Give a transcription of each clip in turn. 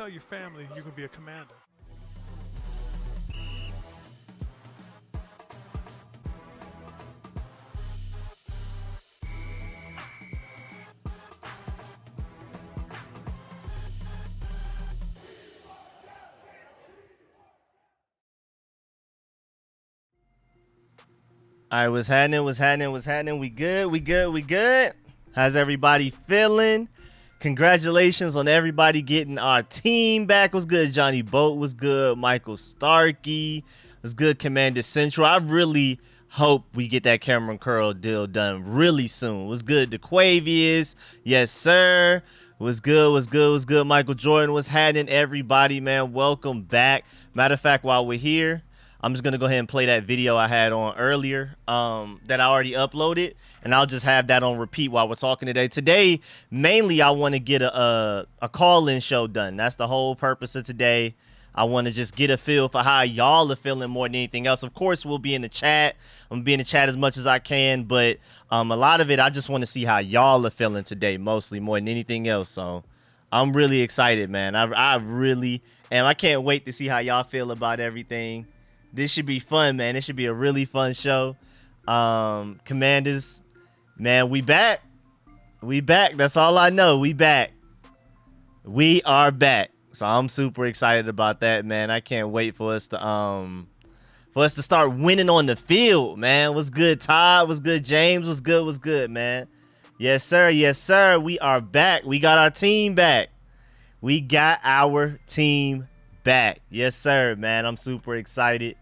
tell your family you can be a commander. All right, what's happening? We good? How's everybody feeling? Congratulations on everybody getting our team back. What's good? Johnny Boat was good. Michael Starkey was good. Commander Central. I really hope we get that Cameron Curl deal done really soon. What's good? DeQuavius. Yes, sir. What's good? Michael Jordan. What's happening, everybody, man? Welcome back. Matter of fact, while we're here, I'm just going to go ahead and play that video I had on earlier that I already uploaded, and I'll just have that on repeat while we're talking today. Today, mainly, I want to get a call-in show done. That's the whole purpose of today. I want to just get a feel for how y'all are feeling more than anything else. Of course, we'll be in the chat. I'm going to be in the chat as much as I can, but a lot of it, I just want to see how y'all are feeling today, mostly, more than anything else. So I'm really excited, man. I really am. I can't wait to see how y'all feel about everything. This should be fun, man. This should be a really fun show. Commanders, man, we back. We back. That's all I know. We back. We are back. So I'm super excited about that, man. I can't wait for us to start winning on the field, man. What's good, Todd? What's good, James? What's good, man? Yes, sir. Yes, sir. We are back. We got our team back. We got our team back. Yes, sir, man. I'm super excited.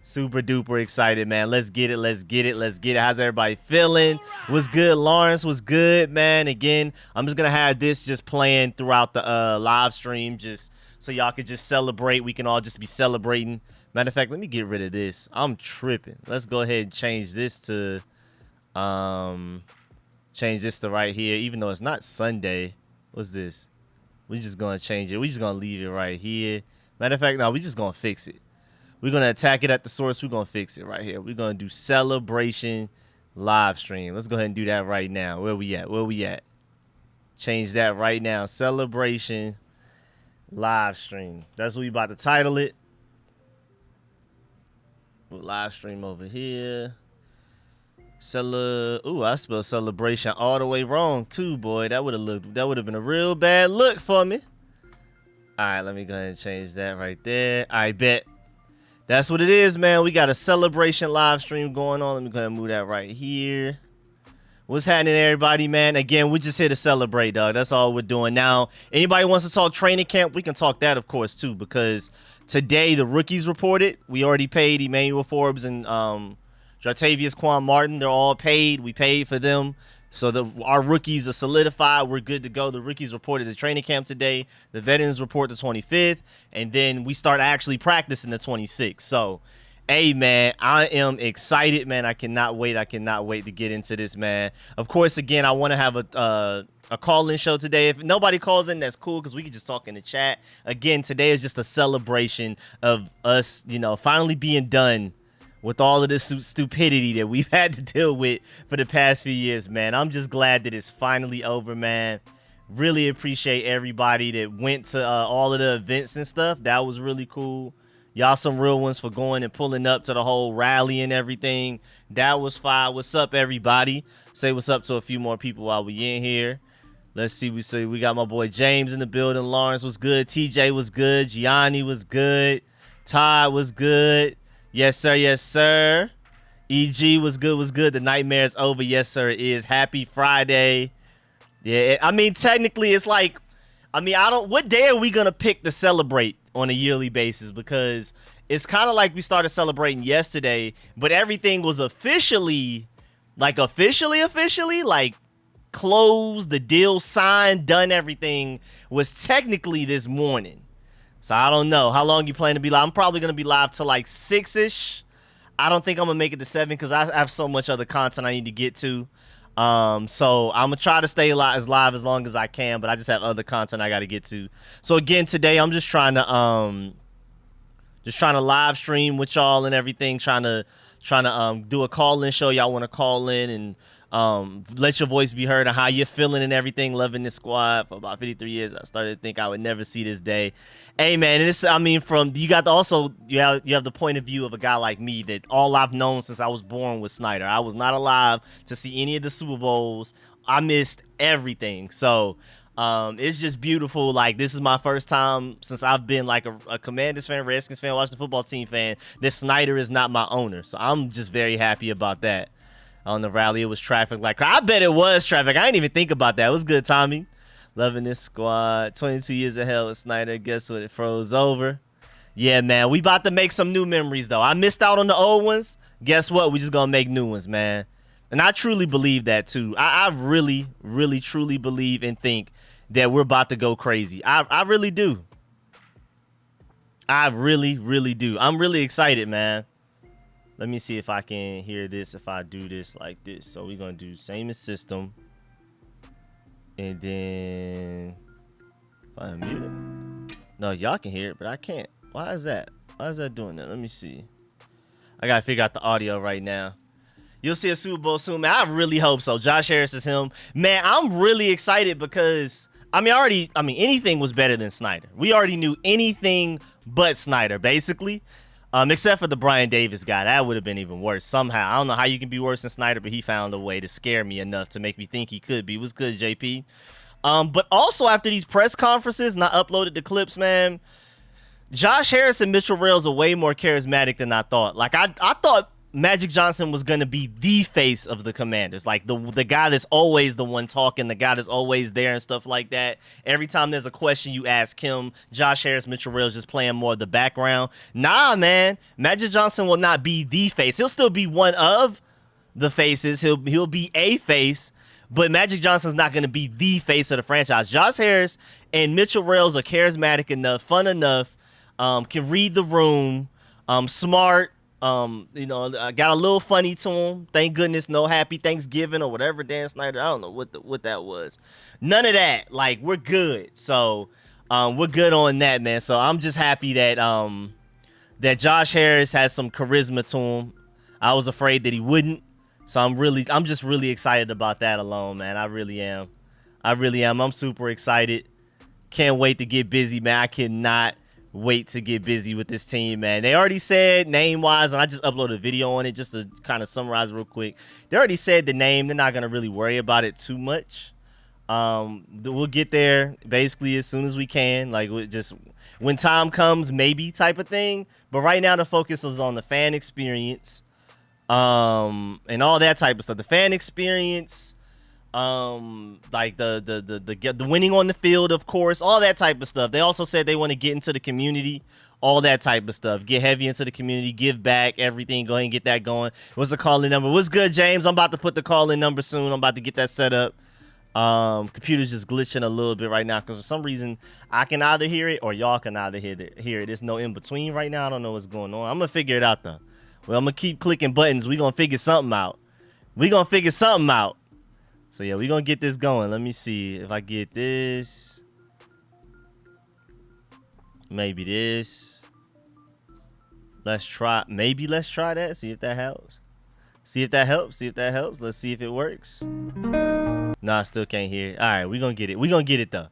Super duper excited, man. Let's get it. How's everybody feeling? What's good, Lawrence? What's good, man? Again, I'm just gonna have this just playing throughout the live stream, just so y'all could just celebrate. We can all just be celebrating. Matter of fact, let me get rid of this. I'm tripping. Let's go ahead and change this to right here, even though it's not Sunday. What's this? We're just gonna change it. We're just gonna leave it right here. Matter of fact, no, we're just gonna fix it. We're going to attack it at the source. We're going to fix it right here. We're going to do celebration live stream. Let's go ahead and do that right now. Where we at? Change that right now. Celebration live stream. That's what we about to title it. Live stream over here. Ooh, I spelled celebration all the way wrong too, boy. That would have been a real bad look for me. All right, let me go ahead and change that right there. I bet. That's what it is, man. We got a celebration live stream going on. Let me go ahead and move that right here. What's happening, everybody, man? Again, we're just here to celebrate, dog. That's all we're doing. Now, anybody wants to talk training camp, we can talk that, of course, too, because today the rookies reported. We already paid Emmanuel Forbes and Jartavius Quan Martin. They're all paid. We paid for them. So our rookies are solidified. We're good to go. The rookies reported the training camp today. The veterans report the 25th. And then we start actually practicing the 26th. So, hey, man, I am excited, man. I cannot wait. To get into this, man. Of course, again, I want to have a call-in show today. If nobody calls in, that's cool because we can just talk in the chat. Again, today is just a celebration of us, finally being done with all of this stupidity that we've had to deal with for the past few years, man. I'm just glad that it's finally over, man. Really appreciate everybody that went to all of the events and stuff. That was really cool. Y'all some real ones for going and pulling up to the whole rally and everything. That was fire. What's up, everybody? Say what's up to a few more people while we in here. Let's see. We got my boy James in the building. Lawrence was good. TJ was good. Gianni was good. Todd was good. Yes, sir. Yes, sir. EG was good. The nightmare's over. Yes, sir, it is. Happy Friday. Yeah, I mean, technically, it's like, what day are we going to pick to celebrate on a yearly basis? Because it's kind of like we started celebrating yesterday, but everything was officially closed, the deal signed, done, everything was technically this morning. So I don't know. How long you plan to be live? I'm probably going to be live till like 6-ish. I don't think I'm going to make it to 7 because I have so much other content I need to get to. So I'm going to try to stay as live as long as I can, but I just have other content I got to get to. So again, today I'm just trying to live stream with y'all and everything, trying to do a call-in show. Y'all want to call in and Let your voice be heard on how you're feeling and everything. Loving this squad for about 53 years. I started to think I would never see this day. Hey man, and this, I mean, from you got the, also you have the point of view of a guy like me that all I've known since I was born was Snyder. I was not alive to see any of the Super Bowls. I missed everything. So it's just beautiful. Like, this is my first time since I've been like a Commanders fan, Redskins fan, Washington football team fan, that Snyder is not my owner. So I'm just very happy about that. On the rally, it was traffic like I bet it was traffic. I didn't even think about that. It was good timing. Loving this squad. 22 years of hell with Snyder. Guess what? It froze over. Yeah, man. We about to make some new memories, though. I missed out on the old ones. Guess what? We just gonna make new ones, man. And I truly believe that, too. I really, really, truly believe and think that we're about to go crazy. I really do. I really, really do. I'm really excited, man. Let me see if I can hear this if I do this like this. So we're going to do same as system. And then if I unmute it. No, y'all can hear it, but I can't. Why is that? Why is that doing that? Let me see. I got to figure out the audio right now. You'll see a Super Bowl soon, man. I really hope so. Josh Harris is him. Man, I'm really excited because, I mean, anything was better than Snyder. We already knew anything but Snyder, basically. Except for the Brian Davis guy. That would have been even worse somehow. I don't know how you can be worse than Snyder, but he found a way to scare me enough to make me think he could be. It was good, JP. But also after these press conferences, and I uploaded the clips, man, Josh Harris and Mitchell Rails are way more charismatic than I thought. Like, I thought Magic Johnson was going to be the face of the Commanders, like the guy that's always the one talking, the guy that's always there and stuff like that. Every time there's a question you ask him, Josh Harris, Mitchell Rails just playing more of the background. Nah, man, Magic Johnson will not be the face. He'll still be one of the faces. He'll be a face, but Magic Johnson's not going to be the face of the franchise. Josh Harris and Mitchell Rails are charismatic enough, fun enough, can read the room, smart. Got a little funny to him. Thank goodness, no Happy Thanksgiving or whatever Dan Snyder. I don't know what that was. None of that. Like, we're good. So, we're good on that, man. So I'm just happy that that Josh Harris has some charisma to him. I was afraid that he wouldn't. So I'm just really excited about that alone, man. I really am. I'm super excited. Can't wait to get busy, man. I cannot wait to get busy with this team, man. They already said name-wise, and I just uploaded a video on it just to kind of summarize real quick. They already said the name. They're not going to really worry about it too much. We'll get there basically as soon as we can. Like, just when time comes, maybe type of thing. But right now, the focus is on the fan experience and all that type of stuff. The fan experience, like the winning on the field, of course, all that type of stuff. They also said they want to get into the community, all that type of stuff. Get heavy into the community, give back, everything. Go ahead and get that going. What's the call-in number? What's good, James? I'm about to put the call-in number soon. I'm about to get that set up. Computer's just glitching a little bit right now because for some reason I can either hear it or y'all can either hear it. There's no in between right now. I don't know what's going on. I'm gonna figure it out though. Well, I'm gonna keep clicking buttons. We're gonna figure something out. So yeah, we're gonna get this going. Let me see if I get this. Maybe this. Let's try that. See if that helps. Let's see if it works. No, I still can't hear it. All right, we're gonna get it though.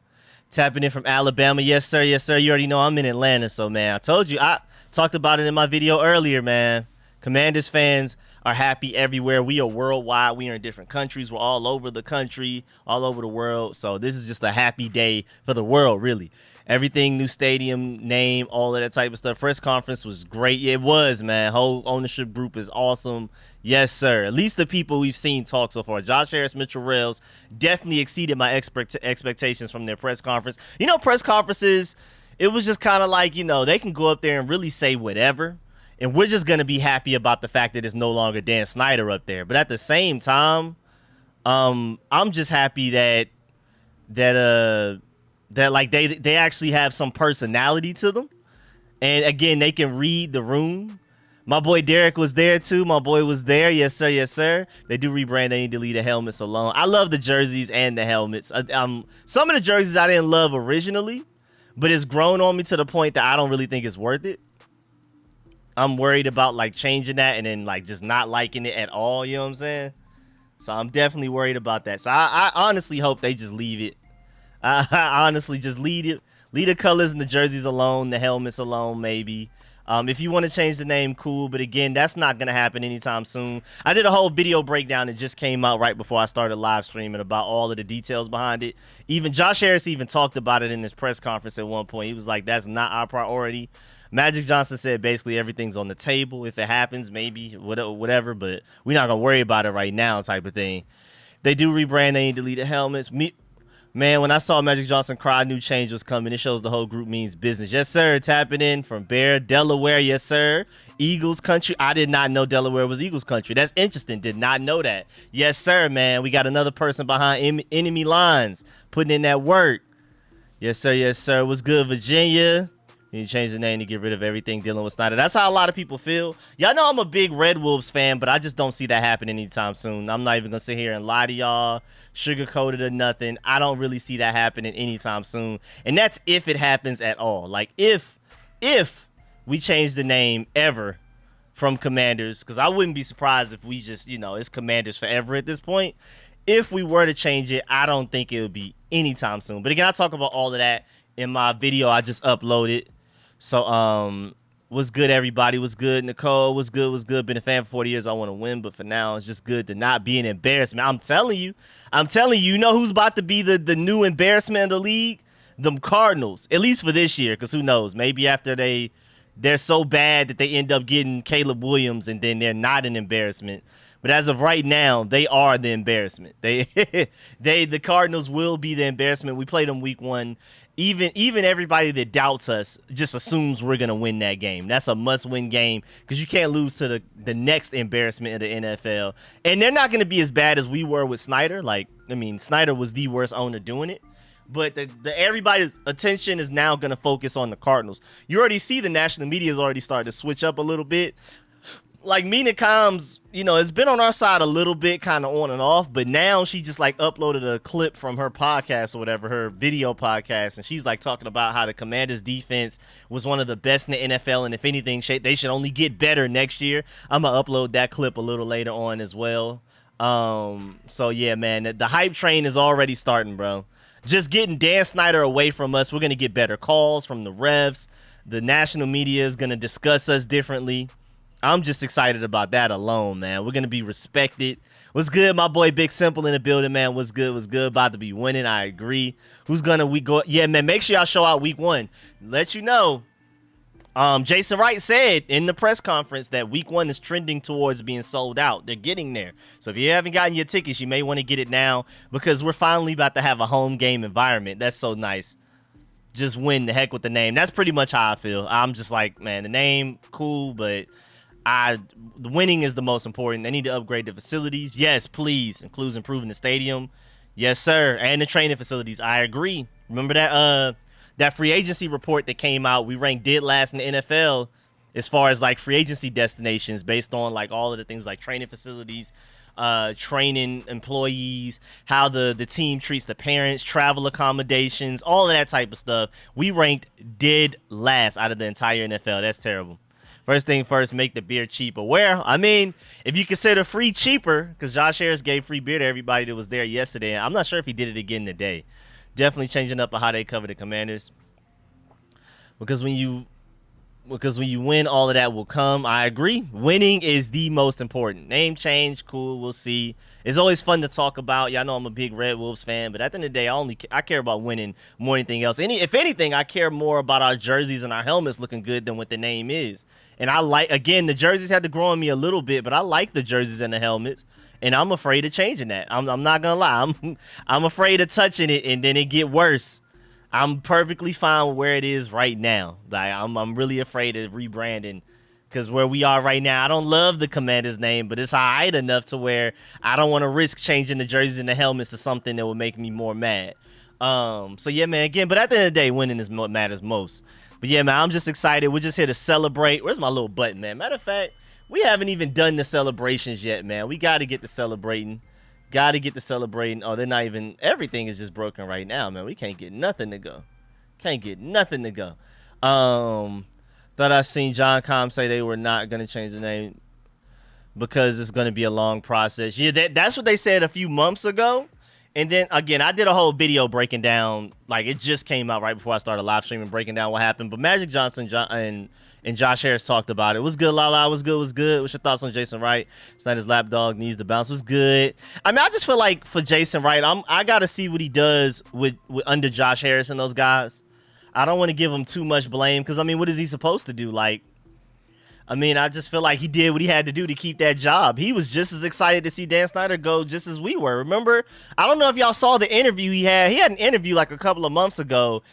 Tapping in from Alabama. Yes, sir. You already know I'm in Atlanta, so man, I told you, I talked about it in my video earlier, man. Commanders fans are happy everywhere. We are worldwide. We are in different countries. We're all over the country, all over the world. So this is just a happy day for the world, really. Everything, new stadium, name, all of that type of stuff. Press conference was great. It was, man. Whole ownership group is awesome. Yes, sir. At least the people we've seen talk so far. Josh Harris, Mitchell Rails definitely exceeded my expectations from their press conference. You know, press conferences, it was just kind of like, you know, they can go up there and really say whatever. And we're just going to be happy about the fact that it's no longer Dan Snyder up there. But at the same time, I'm just happy that like they actually have some personality to them. And again, they can read the room. My boy Derek was there too. My boy was there. Yes, sir. Yes, sir. They do rebrand. They need to leave the helmets alone. I love the jerseys and the helmets. Some of the jerseys I didn't love originally, but it's grown on me to the point that I don't really think it's worth it. I'm worried about like changing that and then like just not liking it at all. You know what I'm saying? So I'm definitely worried about that. So I honestly hope they just leave it. I honestly just leave it. Leave the colors and the jerseys alone, the helmets alone, maybe. If you want to change the name, cool. But again, that's not going to happen anytime soon. I did a whole video breakdown that just came out right before I started live streaming about all of the details behind it. Even Josh Harris even talked about it in his press conference at one point. He was like, that's not our priority. Magic Johnson said basically everything's on the table. If it happens, maybe, whatever. But we're not going to worry about it right now type of thing. They do rebrand. They need to delete the helmets. Man, when I saw Magic Johnson cry new change was coming, it shows the whole group means business. Yes, sir. Tapping in from Bear, Delaware. Yes, sir. Eagles country. I did not know Delaware was Eagles country. That's interesting. Did not know that. Yes, sir, man. We got another person behind enemy lines putting in that work. Yes, sir. Yes, sir. What's good, Virginia? You change the name to get rid of everything dealing with Snyder. That's how a lot of people feel. Y'all know I'm a big Red Wolves fan, but I just don't see that happening anytime soon. I'm not even going to sit here and lie to y'all, sugarcoat it or nothing. I don't really see that happening anytime soon. And that's if it happens at all. Like, if we change the name ever from Commanders, because I wouldn't be surprised if we just, it's Commanders forever at this point. If we were to change it, I don't think it would be anytime soon. But again, I talk about all of that in my video I just uploaded. So, what's good, everybody? What's good, Nicole? What's good? What's good? Been a fan for 40 years. I want to win, but for now, it's just good to not be an embarrassment. I'm telling you, you know who's about to be the new embarrassment of the league? Them Cardinals, at least for this year, because who knows? Maybe after they're so bad that they end up getting Caleb Williams, and then they're not an embarrassment. But as of right now, they are the embarrassment. The Cardinals will be the embarrassment. We played them week 1. Even everybody that doubts us just assumes we're going to win that game. That's a must-win game because you can't lose to the next embarrassment of the NFL. And they're not going to be as bad as we were with Snyder. Snyder was the worst owner doing it. But everybody's attention is now going to focus on the Cardinals. You already see the national media has already started to switch up a little bit. Like Mina Combs, it's been on our side a little bit, kind of on and off, but now she just uploaded a clip from her podcast or whatever, her video podcast, and she's talking about how the Commanders defense was one of the best in the NFL, and if anything, they should only get better next year. I'm gonna upload that clip a little later on as well. So yeah, man, the hype train is already starting, bro. Just getting Dan Snyder away from us, we're gonna get better calls from the refs. The national media is gonna discuss us differently. I'm just excited about that alone, man. We're going to be respected. What's good, my boy Big Simple in the building, man? What's good? What's good? About to be winning. I agree. Who's going to go? Yeah, man, make sure y'all show out week 1. Let you know. Jason Wright said in the press conference that week 1 is trending towards being sold out. They're getting there. So if you haven't gotten your tickets, you may want to get it now because we're finally about to have a home game environment. That's so nice. Just win the heck with the name. That's pretty much how I feel. I'm just like, man, the name, cool, but the winning is the most important. They need to upgrade the facilities. Yes, please. Includes improving the stadium. Yes, sir. And the training facilities. I agree. Remember that free agency report that came out? We ranked dead last in the NFL as far as free agency destinations based on all of the things like training facilities, training employees, how the team treats the parents, travel accommodations, all of that type of stuff. We ranked dead last out of the entire NFL. That's terrible. First thing first, make the beer cheaper. Where? I mean, if you consider free cheaper, because Josh Harris gave free beer to everybody that was there yesterday. I'm not sure if he did it again today. Definitely changing up how they cover the Commanders. Because when you win, all of that will come. I agree. Winning is the most important. Name change, cool. We'll see. It's always fun to talk about. Y'all know I'm a big Red Wolves fan, but at the end of the day, I care about winning more than anything else. If anything, I care more about our jerseys and our helmets looking good than what the name is. And again, the jerseys had to grow on me a little bit, but I like the jerseys and the helmets, and I'm afraid of changing that. I'm not gonna lie. I'm afraid of touching it and then it get worse. I'm perfectly fine with where it is right now. I'm really afraid of rebranding because where we are right now, I don't love the Commander's name, but it's all right enough to where I don't want to risk changing the jerseys and the helmets to something that would make me more mad. So yeah, man, again, but at the end of the day, winning is what matters most. But yeah, man, I'm just excited. We're just here to celebrate. Where's my little button, man? Matter of fact, we haven't even done the celebrations yet, man. We got to get to celebrating. Got to get to celebrating. Oh, they're not even, everything is just broken right now, man. We can't get nothing to go. Can't get nothing to go. Thought I seen John Com say they were not going to change the name. because it's going to be a long process. Yeah, that's what they said a few months ago. And then, again, I did a whole video breaking down, like, it just came out right before I started live streaming, breaking down what happened. But Magic Johnson and Josh Harris talked about it. It was good, Lala. Was good. What's your thoughts on Jason Wright? Snyder's lapdog needs to bounce. Was good. I mean, I just feel like for Jason Wright, I got to see what he does with under Josh Harris and those guys. I don't want to give him too much blame because, I mean, what is he supposed to do? Like, I mean, I just feel like he did what he had to do to keep that job. He was just as excited to see Dan Snyder go just as we were. Remember? I don't know if y'all saw the interview he had. He had an interview like a couple of months ago,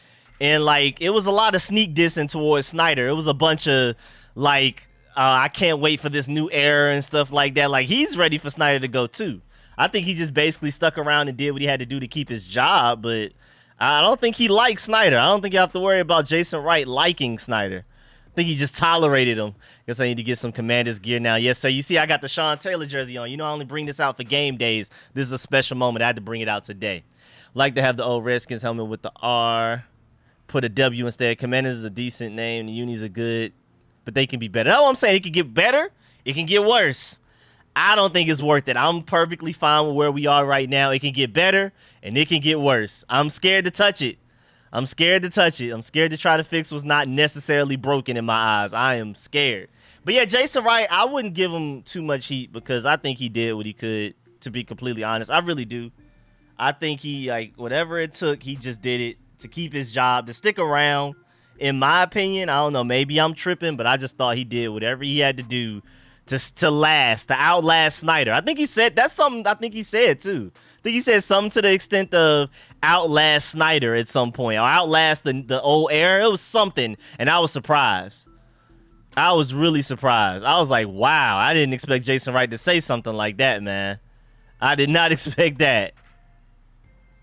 and like it was a lot of sneak dissing towards Snyder. It was a bunch of like, I can't wait for this new era and stuff like that. Like he's ready for Snyder to go too. I think he just basically stuck around and did what he had to do to keep his job, but I don't think he likes Snyder. I don't think you have to worry about Jason Wright liking Snyder. I think he just tolerated him. Guess I need to get some Commanders gear now. Yes, sir. You see, I got the Sean Taylor jersey on. You know, I only bring this out for game days. This is a special moment. I had to bring it out today. Like to have the old Redskins helmet with the R. Put a W instead. Commanders is a decent name. The unis are good, but they can be better. That's what I'm saying. It can get better. It can get worse. I don't think it's worth it. I'm perfectly fine with where we are right now. It can get better, and it can get worse. I'm scared to touch it. I'm scared to touch it. I'm scared to try to fix what's not necessarily broken in my eyes. I am scared. But yeah, Jason Wright, I wouldn't give him too much heat because I think he did what he could, to be completely honest. I really do. I think he, like, whatever it took, he just did it to keep his job, to stick around. In my opinion, I don't know, maybe I'm tripping, but I just thought he did whatever he had to do to last, to outlast Snyder. I think he said, that's something I think he said too. I think he said something to the extent of outlast Snyder at some point, or outlast the old era. It was something, and I was surprised. I was really surprised. I was like, wow, I didn't expect Jason Wright to say something like that, man. I did not expect that.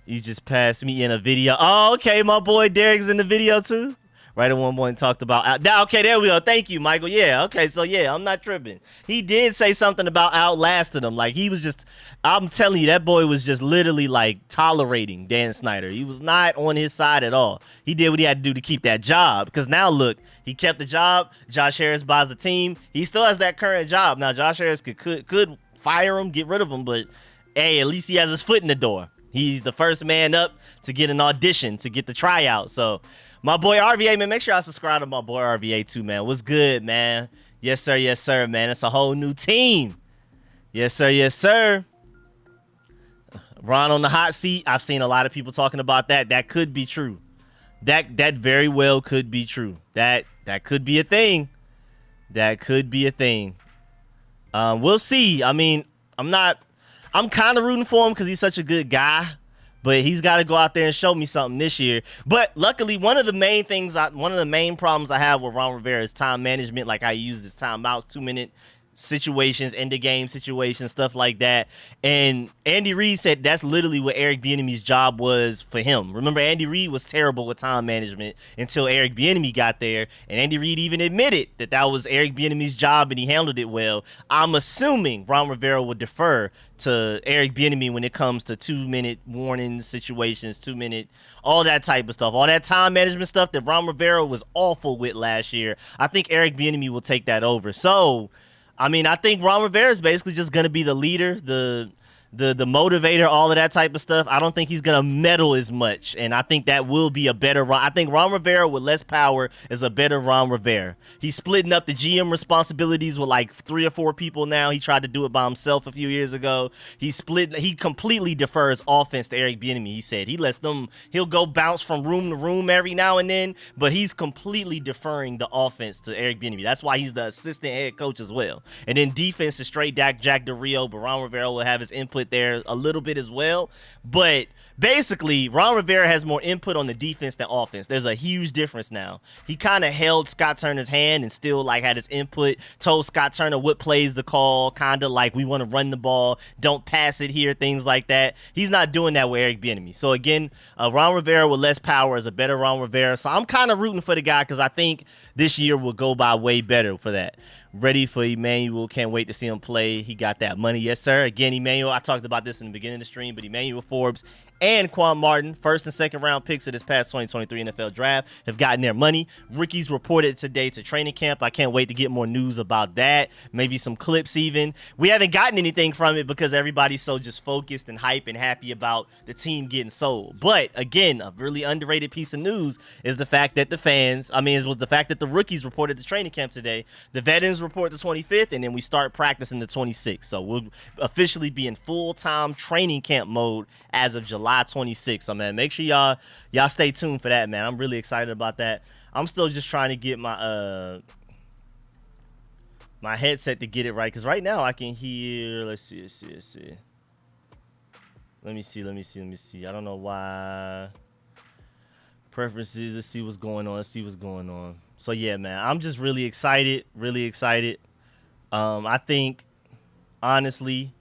You just passed me in a video. Oh, okay, my boy Derek's in the video too. Right at one point talked about okay, there we go. Thank you, Michael. Yeah, okay, so yeah, I'm not tripping. He did say something about outlasting him. Like he was just, I'm telling you, that boy was just literally like tolerating Dan Snyder. He was not on his side at all. He did what he had to do to keep that job. Because now look, he kept the job. Josh Harris buys the team. He still has that current job. Now Josh Harris could fire him, get rid of him, but hey, at least he has his foot in the door. He's the first man up to get an audition, to get the tryout. So my boy RVA, man, make sure I subscribe to my boy RVA too, man. What's good, man? Yes, sir, man. It's a whole new team. Yes, sir. Ron on the hot seat. I've seen a lot of people talking about that. That could be true. That very well could be true. That could be a thing. That could be a thing. We'll see. I mean, I'm kind of rooting for him because he's such a good guy. But he's got to go out there and show me something this year. But luckily, one of the main problems I have with Ron Rivera is time management, like how he uses his timeouts, 2-minute situations, end of game situations, stuff like that. And Andy Reid said that's literally what Eric Bieniemy's job was for him. Remember, Andy Reid was terrible with time management until Eric Bieniemy got there, and Andy Reid even admitted that was Eric Bieniemy's job and he handled it well. I'm assuming Ron Rivera would defer to Eric Bieniemy when it comes to 2-minute warning situations, 2-minute, all that type of stuff, all that time management stuff that Ron Rivera was awful with last year. I think Eric Bieniemy will take that over. So I mean, I think Ron Rivera is basically just going to be the leader, the motivator, all of that type of stuff. I don't think he's going to meddle as much, and I think that will be a better Ron. I think Ron Rivera with less power is a better Ron Rivera. He's splitting up the GM responsibilities with like 3 or 4 people now. He tried to do it by himself a few years ago. He completely defers offense to Eric Bieniemy. He said he'll go bounce from room to room every now and then, but he's completely deferring the offense to Eric Bieniemy. That's why he's the assistant head coach as well. And then defense is straight Jack Del Rio, but Ron Rivera will have his input there a little bit as well. But basically, Ron Rivera has more input on the defense than offense. There's a huge difference now. He kind of held Scott Turner's hand and still like had his input, told Scott Turner what plays to call, kind of like we want to run the ball, don't pass it here, things like that. He's not doing that with Eric Bieniemy. So again, Ron Rivera with less power is a better Ron Rivera. So I'm kind of rooting for the guy because I think this year will go by way better for that. Ready for Emmanuel. Can't wait to see him play. He got that money. Yes, sir. Again, Emmanuel, I talked about this in the beginning of the stream, but Emmanuel Forbes, and Quan Martin, first and second round picks of this past 2023 NFL draft, have gotten their money. Ricky's reported today to training camp. I can't wait to get more news about that. Maybe some clips even. We haven't gotten anything from it because everybody's so just focused and hype and happy about the team getting sold. But again, a really underrated piece of news is the fact that the fact that the rookies reported to training camp today. The veterans report the 25th, and then we start practicing the 26th. So we'll officially be in full-time training camp mode as of July 26th. So man, make sure y'all stay tuned for that, man. I'm really excited about that. I'm still just trying to get my my headset to get it right, because right now I can hear, let's see. Let me see. I don't know why. Preferences, let's see what's going on. So yeah, man, I'm just really excited. I think honestly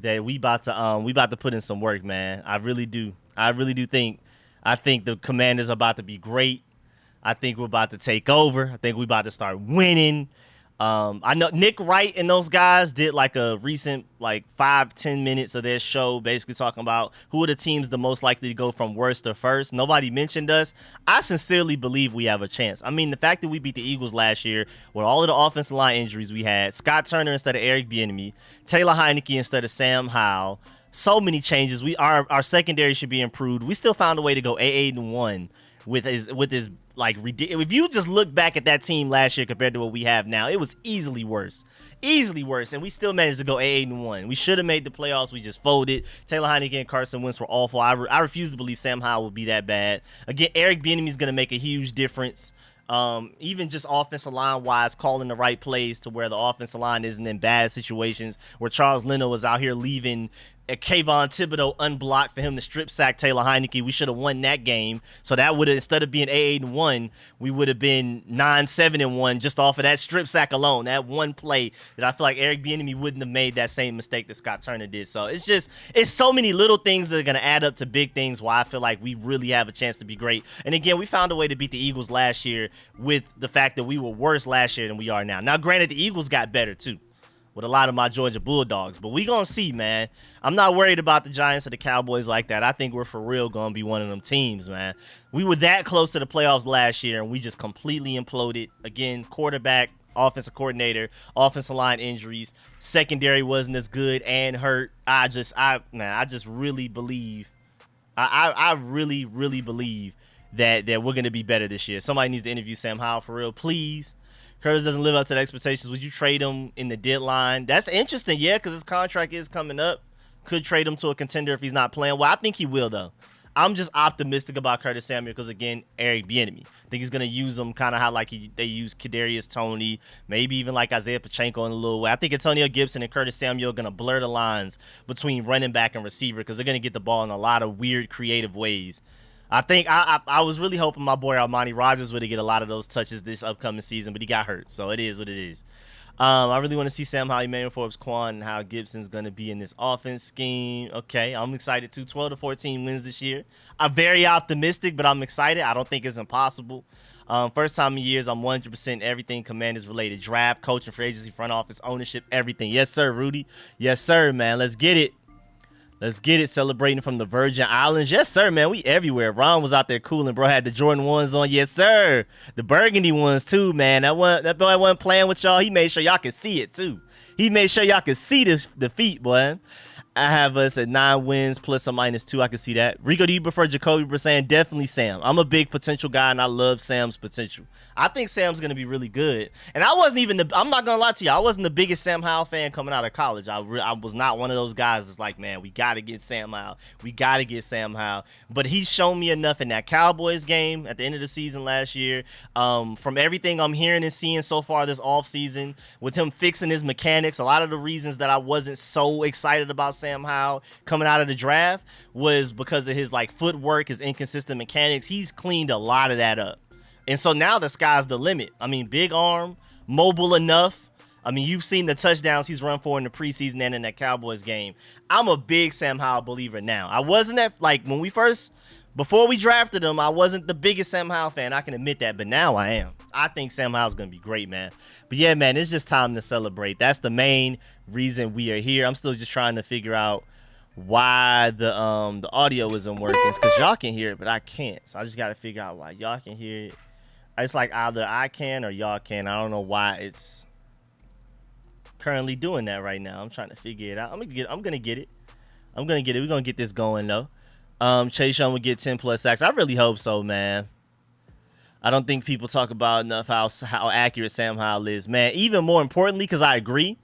that we about to put in some work, man. I really do think the Commanders are about to be great. I think we're about to take over. I think we're about to start winning. I know Nick Wright and those guys did like a recent 5-10 minutes of their show basically talking about who are the teams the most likely to go from worst to first. Nobody mentioned us. I sincerely believe we have a chance. I mean, the fact that we beat the Eagles last year with all of the offensive line injuries we had, Scott Turner instead of Eric Bieniemy, Taylor Heineke instead of Sam Howell, so many changes. Our secondary should be improved. We still found a way to go 8-1 with his ridiculous. If you just look back at that team last year compared to what we have now, it was easily worse, and we still managed to go 8-1. We should have made the playoffs. We just folded. Taylor Heineke and Carson Wentz were awful. I refuse to believe Sam Howell will be that bad. Again, Eric Bieniemy is going to make a huge difference. Even just offensive line wise, calling the right plays to where the offensive line isn't in bad situations, where Charles Leno was out here leaving Kayvon Thibodeau unblocked for him to strip sack Taylor Heineke. We should have won that game. So that would have, instead of being 8-1, we would have been 9-7-1 just off of that strip sack alone. That one play that I feel like Eric Bieniemy wouldn't have made that same mistake that Scott Turner did. So it's so many little things that are going to add up to big things why I feel like we really have a chance to be great. And again, we found a way to beat the Eagles last year with the fact that we were worse last year than we are now. Now, granted, the Eagles got better too with a lot of my Georgia Bulldogs, but we gonna see, man. I'm not worried about the Giants or the Cowboys like that. I think we're for real gonna be one of them teams, man. We were that close to the playoffs last year, and we just completely imploded. Again, quarterback, offensive coordinator, offensive line injuries, secondary wasn't as good and hurt. I just really believe, I really believe that we're gonna be better this year. Somebody needs to interview Sam Howell for real, please. Curtis doesn't live up to the expectations. Would you trade him in the deadline? That's interesting, yeah, because his contract is coming up. Could trade him to a contender if he's not playing well. I think he will, though. I'm just optimistic about Curtis Samuel because, again, Eric Bieniemy. I think he's going to use him kind of how they use Kadarius Toney, maybe even like Isaiah Pacheco in a little way. I think Antonio Gibson and Curtis Samuel are going to blur the lines between running back and receiver because they're going to get the ball in a lot of weird, creative ways. I think I was really hoping my boy Armani Rogers would get a lot of those touches this upcoming season, but he got hurt, so it is what it is. I really want to see Sam Howell, Emmanuel Forbes, Quan, and how Gibson's going to be in this offense scheme. Okay, I'm excited too. 12-14 wins this year. I'm very optimistic, but I'm excited. I don't think it's impossible. First time in years, I'm 100% everything Commanders related. Draft, coaching, free agency, front office, ownership, everything. Yes, sir, Rudy. Yes, sir, man. Let's get it. Let's get it. Celebrating from the Virgin Islands. Yes, sir, man. We everywhere. Ron was out there cooling, bro. Had the Jordan 1s on. Yes, sir. The burgundy ones, too, man. That boy wasn't playing with y'all. He made sure y'all could see it, too. He made sure y'all could see the feet, boy. I have us at 9 wins plus or minus 2. I can see that. Rico, do you prefer Jacoby Brissett? Definitely Sam. I'm a big potential guy, and I love Sam's potential. I think Sam's going to be really good. And I wasn't even I'm not going to lie to you, I wasn't the biggest Sam Howell fan coming out of college. I was not one of those guys that's like, man, we got to get Sam Howell. We got to get Sam Howell. But he's shown me enough in that Cowboys game at the end of the season last year. From everything I'm hearing and seeing so far this offseason, with him fixing his mechanics, a lot of the reasons that I wasn't so excited about Sam Howell coming out of the draft was because of his footwork, his inconsistent mechanics. He's cleaned a lot of that up. And so now the sky's the limit. I mean, big arm, mobile enough. I mean, you've seen the touchdowns he's run for in the preseason and in that Cowboys game. I'm a big Sam Howell believer now. I wasn't before we drafted him, I wasn't the biggest Sam Howell fan. I can admit that, but now I am. I think Sam Howell's going to be great, man. But yeah, man, it's just time to celebrate. That's the main reason we are here. I'm still just trying to figure out why the audio isn't working. It's because y'all can hear it, but I can't. So I just got to figure out why y'all can hear it. It's like either I can or y'all can. I don't know why it's currently doing that right now. I'm trying to figure it out. I'm gonna get it. We're gonna get this going though. Chase Young would get 10 plus sacks. I really hope so, man. I don't think people talk about enough how accurate Sam Howell is, man. Even more importantly, because I agree,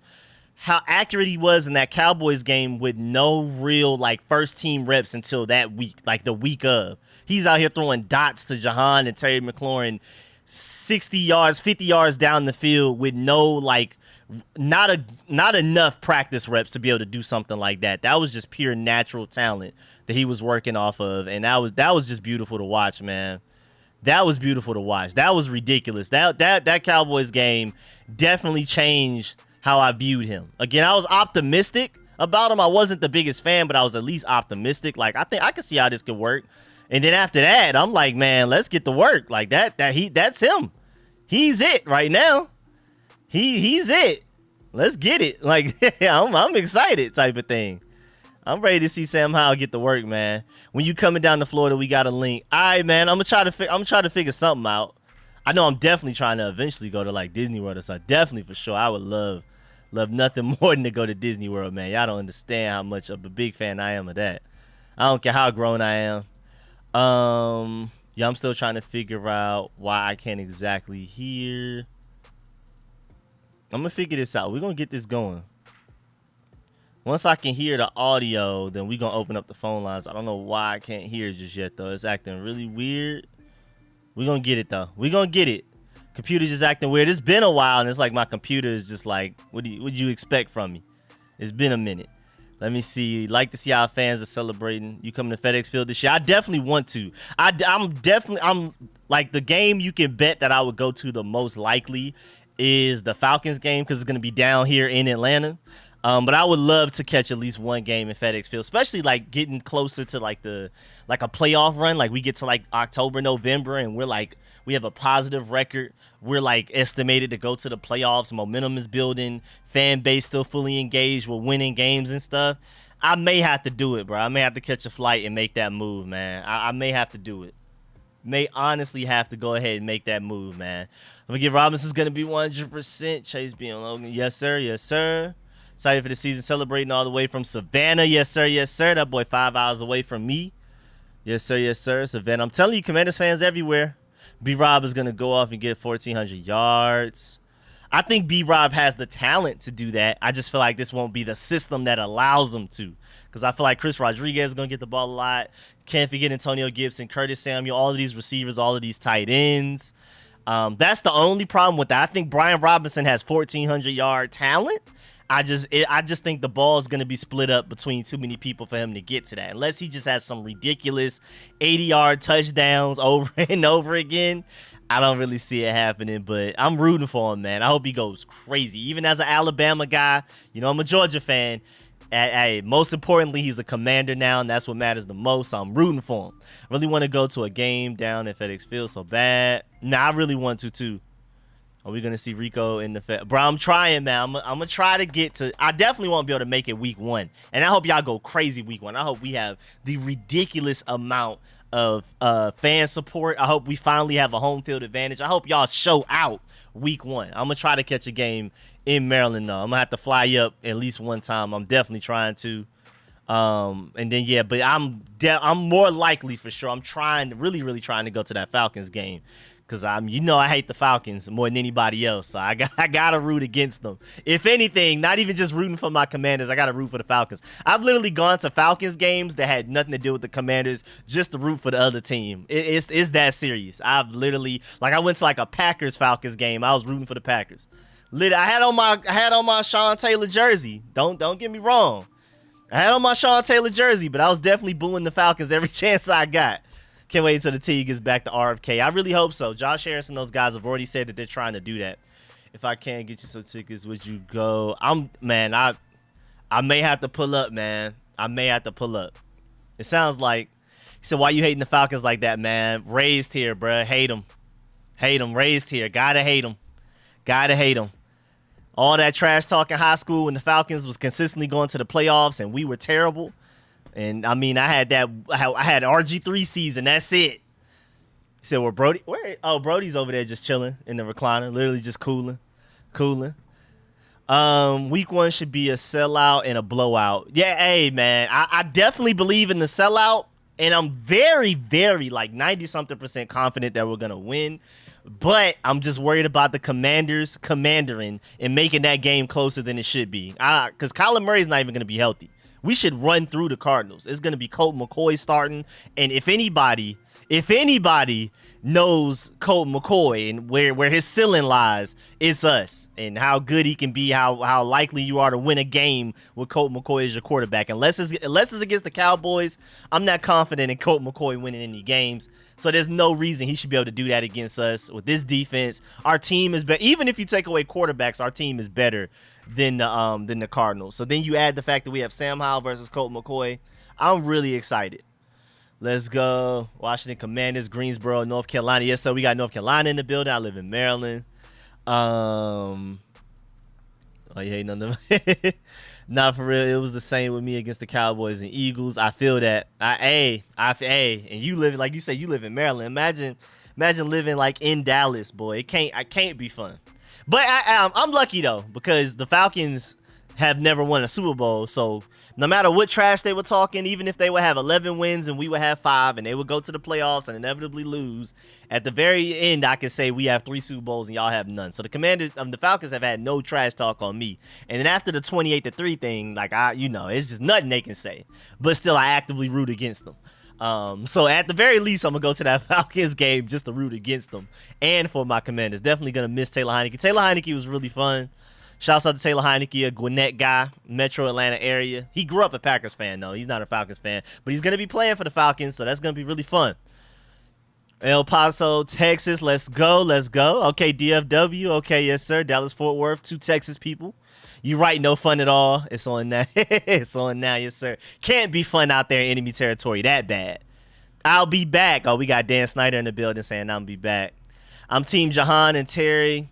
how accurate he was in that Cowboys game with no real like first team reps until that week, like the week of. He's out here throwing dots to Jahan and Terry McLaurin 60 yards, 50 yards down the field with no like not enough practice reps to be able to do something like that. That was just pure natural talent that he was working off of, and that was just beautiful to watch, man. That was beautiful to watch. That was ridiculous. That Cowboys game definitely changed how I viewed him. Again, I was optimistic about him. I wasn't the biggest fan, but I was at least optimistic. Like, I think I could see how this could work. And then after that, I'm like, man, let's get to work. Like that's him. He's it right now. He's it. Let's get it. Like, I'm excited type of thing. I'm ready to see Sam Howell get to work, man. When you coming down to Florida, we got a link. All right, man. I'm gonna try to figure something out. I know I'm definitely trying to eventually go to like Disney World or something. Definitely for sure. I would love nothing more than to go to Disney World, man. Y'all don't understand how much of a big fan I am of that. I don't care how grown I am. Yeah, I'm still trying to figure out why I can't exactly hear. I'm gonna figure this out. We're gonna get this going. Once I can hear the audio, then we're gonna open up the phone lines. I don't know why I can't hear it just yet though. It's acting really weird. We're gonna get it though. We're gonna get it. Computer just acting weird. It's been a while, and it's like my computer is just like, what do you expect from me? It's been a minute. Let me see. Like to see how fans are celebrating. You coming to FedEx Field this year? I definitely want to. I'm like the game you can bet that I would go to the most likely is the Falcons game because it's gonna be down here in Atlanta. But I would love to catch at least one game in FedEx Field, especially like getting closer to like a playoff run. Like we get to like October, November, and we have a positive record. We're like estimated to go to the playoffs. Momentum is building. Fan base still fully engaged. We're winning games and stuff. I may have to do it, bro. I may have to catch a flight and make that move, man. I may have to do it. May honestly have to go ahead and make that move, man. I'm gonna get Robinson's gonna be 100%. Chase being Logan. Yes, sir. Yes, sir. Excited for the season, celebrating all the way from Savannah. Yes, sir. Yes, sir. That boy 5 hours away from me. Yes, sir. Yes, sir. Savannah. I'm telling you, Commanders fans everywhere. B-Rob is going to go off and get 1,400 yards. I think B-Rob has the talent to do that. I just feel like this won't be the system that allows him to. Because I feel like Chris Rodriguez is going to get the ball a lot. Can't forget Antonio Gibson, Curtis Samuel, all of these receivers, all of these tight ends. That's the only problem with that. I think Brian Robinson has 1,400-yard talent. I just think the ball is going to be split up between too many people for him to get to that. Unless he just has some ridiculous 80-yard touchdowns over and over again, I don't really see it happening. But I'm rooting for him, man. I hope he goes crazy. Even as an Alabama guy, you know, I'm a Georgia fan. Hey, most importantly, he's a Commander now, and that's what matters the most. So I'm rooting for him. I really want to go to a game down at FedEx Field so bad. Nah, I really want to, too. Are we going to see Rico in the Bro, I'm trying, man. I'm going to try to get to – I definitely won't be able to make it week 1. And I hope y'all go crazy week 1. I hope we have the ridiculous amount of fan support. I hope we finally have a home field advantage. I hope y'all show out week 1. I'm going to try to catch a game in Maryland, though. I'm going to have to fly up at least one time. I'm definitely trying to. And then, yeah, but I'm more likely for sure. I'm really trying to go to that Falcons game. Because I hate the Falcons more than anybody else. So I gotta root against them. If anything, not even just rooting for my Commanders, I gotta root for the Falcons. I've literally gone to Falcons games that had nothing to do with the Commanders just to root for the other team. It's that serious. I've literally, like, I went to like a Packers-Falcons game. I was rooting for the Packers. I had on my Sean Taylor jersey. Don't get me wrong. I had on my Sean Taylor jersey, but I was definitely booing the Falcons every chance I got. Can't wait until the team gets back to RFK. I really hope so. Josh Harris and those guys have already said that they're trying to do that. If I can't get you some tickets, would you go? I may have to pull up, man. I may have to pull up. It sounds like, he said, why you hating the Falcons like that, man? Raised here, bruh. Hate them. Hate them. Raised here. Gotta hate them. Gotta hate them. All that trash talk in high school when the Falcons was consistently going to the playoffs and we were terrible. And I mean, I had RG3 season. That's it. He said, "Well, Brody, where? Oh, Brody's over there just chilling in the recliner, literally just cooling. Week 1 should be a sellout and a blowout. Yeah, hey man, I definitely believe in the sellout, and I'm very, very like 90-something% confident that we're gonna win. But I'm just worried about the Commanders commandering and making that game closer than it should be. Because Kyler Murray's not even gonna be healthy. We should run through the Cardinals. It's gonna be Colt McCoy starting, and if anybody knows Colt McCoy and where his ceiling lies, it's us, and how good he can be, how likely you are to win a game with Colt McCoy as your quarterback. Unless it's against the Cowboys, I'm not confident in Colt McCoy winning any games. So there's no reason he should be able to do that against us with this defense. Our team is better. Even if you take away quarterbacks, our team is better than the Cardinals. So then you add the fact that we have Sam Howell versus Colt McCoy. I'm really excited. Let's go. Washington Commanders, Greensboro, North Carolina. Yes, sir. We got North Carolina in the building. I live in Maryland. Oh, yeah, not for real. It was the same with me against the Cowboys and Eagles. I feel that. And you live, like you said, you live in Maryland. Imagine living like in Dallas, boy. I can't be fun. But I'm lucky though, because the Falcons have never won a Super Bowl. So no matter what trash they were talking, even if they would have 11 wins and we would have 5 and they would go to the playoffs and inevitably lose, at the very end, I can say we have 3 Super Bowls and y'all have none. So the Falcons have had no trash talk on me. And then after the 28-3 thing, like it's just nothing they can say. But still, I actively root against them. So at the very least, I'm going to go to that Falcons game just to root against them. And for my Commanders, definitely going to miss Taylor Heineke. Taylor Heineke was really fun. Shouts out to Taylor Heineke, a Gwinnett guy, Metro Atlanta area. He grew up a Packers fan, though. He's not a Falcons fan. But he's going to be playing for the Falcons, so that's going to be really fun. El Paso, Texas. Let's go. Okay, DFW. Okay, yes, sir. Dallas-Fort Worth, 2 Texas people. You right, no fun at all. It's on now. It's on now, yes, sir. Can't be fun out there in enemy territory that bad. I'll be back. Oh, we got Dan Snyder in the building saying I'll be back. I'm Team Jahan and Terry.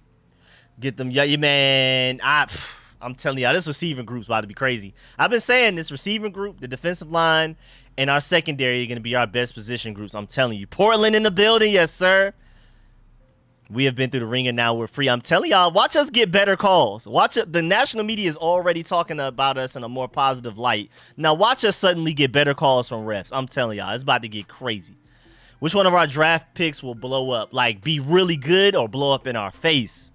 Get them, yeah, man. I'm telling y'all, this receiving group's about to be crazy. I've been saying this receiving group, the defensive line, and our secondary are going to be our best position groups. I'm telling you. Portland in the building, yes, sir. We have been through the ring, and now we're free. I'm telling y'all, watch us get better calls. Watch it. The national media is already talking about us in a more positive light. Now watch us suddenly get better calls from refs. I'm telling y'all, it's about to get crazy. Which one of our draft picks will blow up? Like, be really good or blow up in our face?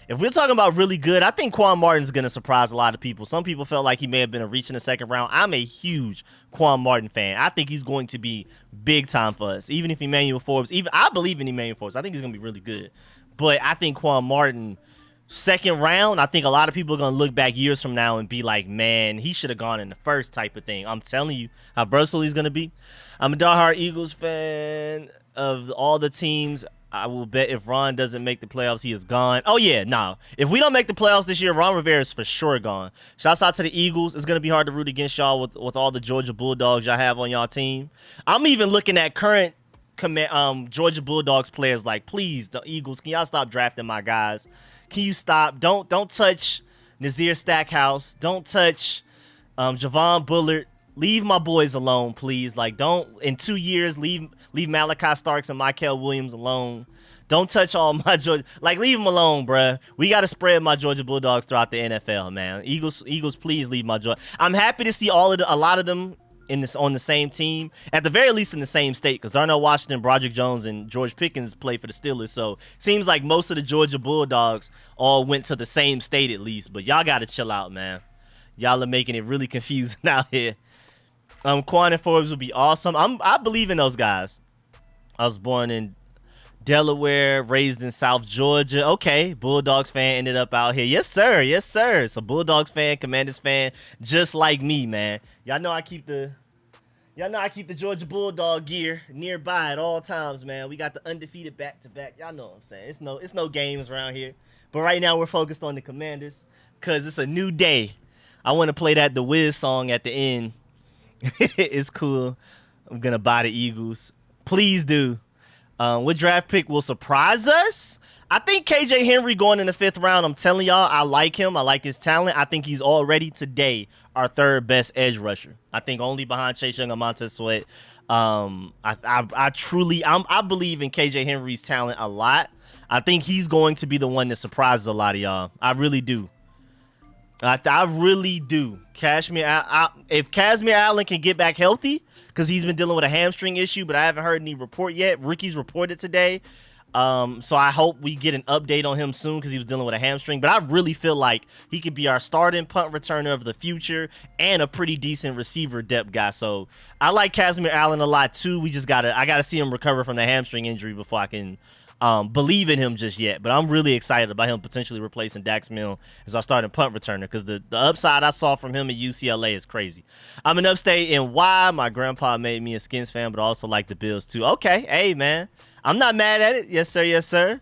If we're talking about really good, I think Quan Martin's going to surprise a lot of people. Some people felt like he may have been a reach in the second round. I'm a huge Quan Martin fan. I think he's going to be big time for us. Even if Emmanuel Forbes, I believe in Emmanuel Forbes. I think he's going to be really good. But I think Quan Martin, second round, I think a lot of people are going to look back years from now and be like, man, he should have gone in the first type of thing. I'm telling you how versatile he's going to be. I'm a diehard Eagles fan of all the teams. I will bet if Ron doesn't make the playoffs, he is gone. Oh, yeah, no. If we don't make the playoffs this year, Ron Rivera is for sure gone. Shouts out to the Eagles. It's going to be hard to root against y'all with all the Georgia Bulldogs y'all have on y'all team. I'm even looking at current Georgia Bulldogs players like, please, the Eagles, can y'all stop drafting my guys? Can you stop? Don't touch Nazir Stackhouse. Don't touch Javon Bullard. Leave my boys alone, please. Like, don't, in 2 years, leave Malachi Starks and Mykel Williams alone. Don't touch all my Georgia. Like, leave them alone, bruh. We got to spread my Georgia Bulldogs throughout the NFL, man. Eagles, please leave my Georgia. I'm happy to see a lot of them on the same team, at the very least in the same state, because Darnell Washington, Broderick Jones, and George Pickens play for the Steelers. So seems like most of the Georgia Bulldogs all went to the same state at least. But y'all got to chill out, man. Y'all are making it really confusing out here. Quan and Forbes would be awesome. I believe in those guys. I was born in Delaware, raised in South Georgia. Okay, Bulldogs fan, ended up out here. Yes, sir. Yes, sir. So Bulldogs fan, Commanders fan, just like me, man. Y'all know I keep the Georgia Bulldog gear nearby at all times, man. We got the undefeated back-to-back. Y'all know what I'm saying. It's no games around here. But right now we're focused on the Commanders because it's a new day. I want to play the Wiz song at the end. It's cool. I'm going to buy the Eagles. Please do. What draft pick will surprise us? I think KJ Henry going in the 5th round. I'm telling y'all, I like him. I like his talent. I think he's already today our 3rd best edge rusher. I think only behind Chase Young and Montez Sweat. I believe in KJ Henry's talent a lot. I think he's going to be the one that surprises a lot of y'all. I really do. I really do. If Kashmir Allen can get back healthy, because he's been dealing with a hamstring issue, but I haven't heard any report yet. Ricky's reported today. So I hope we get an update on him soon because he was dealing with a hamstring. But I really feel like he could be our starting punt returner of the future and a pretty decent receiver depth guy. So I like Kashmir Allen a lot too. I gotta see him recover from the hamstring injury before I can believe in him just yet. But I'm really excited about him potentially replacing Dax Milne as our starting punt returner because the upside I saw from him at UCLA is crazy. I'm in upstate NY. My grandpa made me a Skins fan, but I also like the Bills too. Okay, hey man. I'm not mad at it. Yes, sir. Yes, sir.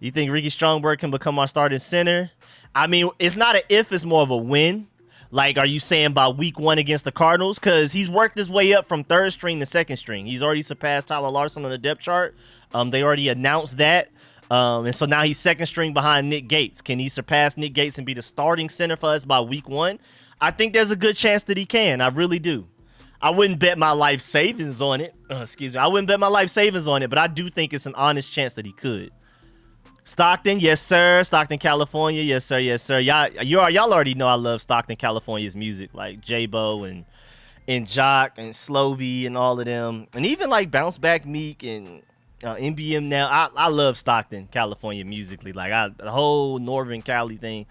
You think Ricky Strongberg can become our starting center? I mean, it's not an if, it's more of a when. Like, are you saying by week 1 against the Cardinals? Because he's worked his way up from 3rd string to 2nd string. He's already surpassed Tyler Larson on the depth chart. They already announced that. And so now he's 2nd string behind Nick Gates. Can he surpass Nick Gates and be the starting center for us by week 1? I think there's a good chance that he can. I really do. I wouldn't bet my life savings on it. I wouldn't bet my life savings on it, but I do think it's an honest chance that he could. Stockton, yes, sir. Stockton, California, yes, sir, yes, sir. Y'all already know I love Stockton, California's music, like J-Bo and Jock and Slowby and all of them, and even like Bounce Back Meek and NBM now. I love Stockton, California musically, like the whole Northern Cali thing.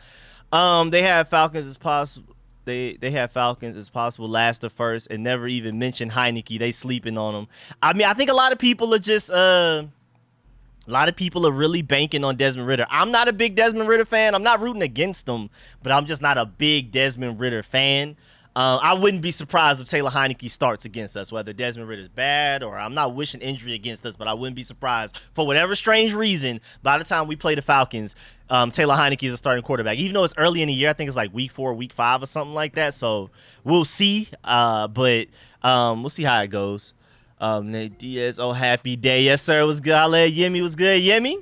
They have Falcons as possible. They have Falcons as possible last to first and never even mention Heineke. They sleeping on them. I mean, I think a lot of people are just really banking on Desmond Ridder. I'm not a big Desmond Ridder fan. I'm not rooting against him, but I'm just not a big Desmond Ridder fan. I wouldn't be surprised if Taylor Heineke starts against us, whether Desmond Ridder's bad or I'm not wishing injury against us, but I wouldn't be surprised for whatever strange reason. By the time we play the Falcons, Taylor Heineke is a starting quarterback. Even though it's early in the year, I think it's like week 4, week 5 or something like that. So we'll see. But we'll see how it goes. Nate Diaz, oh, happy day. Yes, sir. It was good. I'll let Yemi was good. Yemi?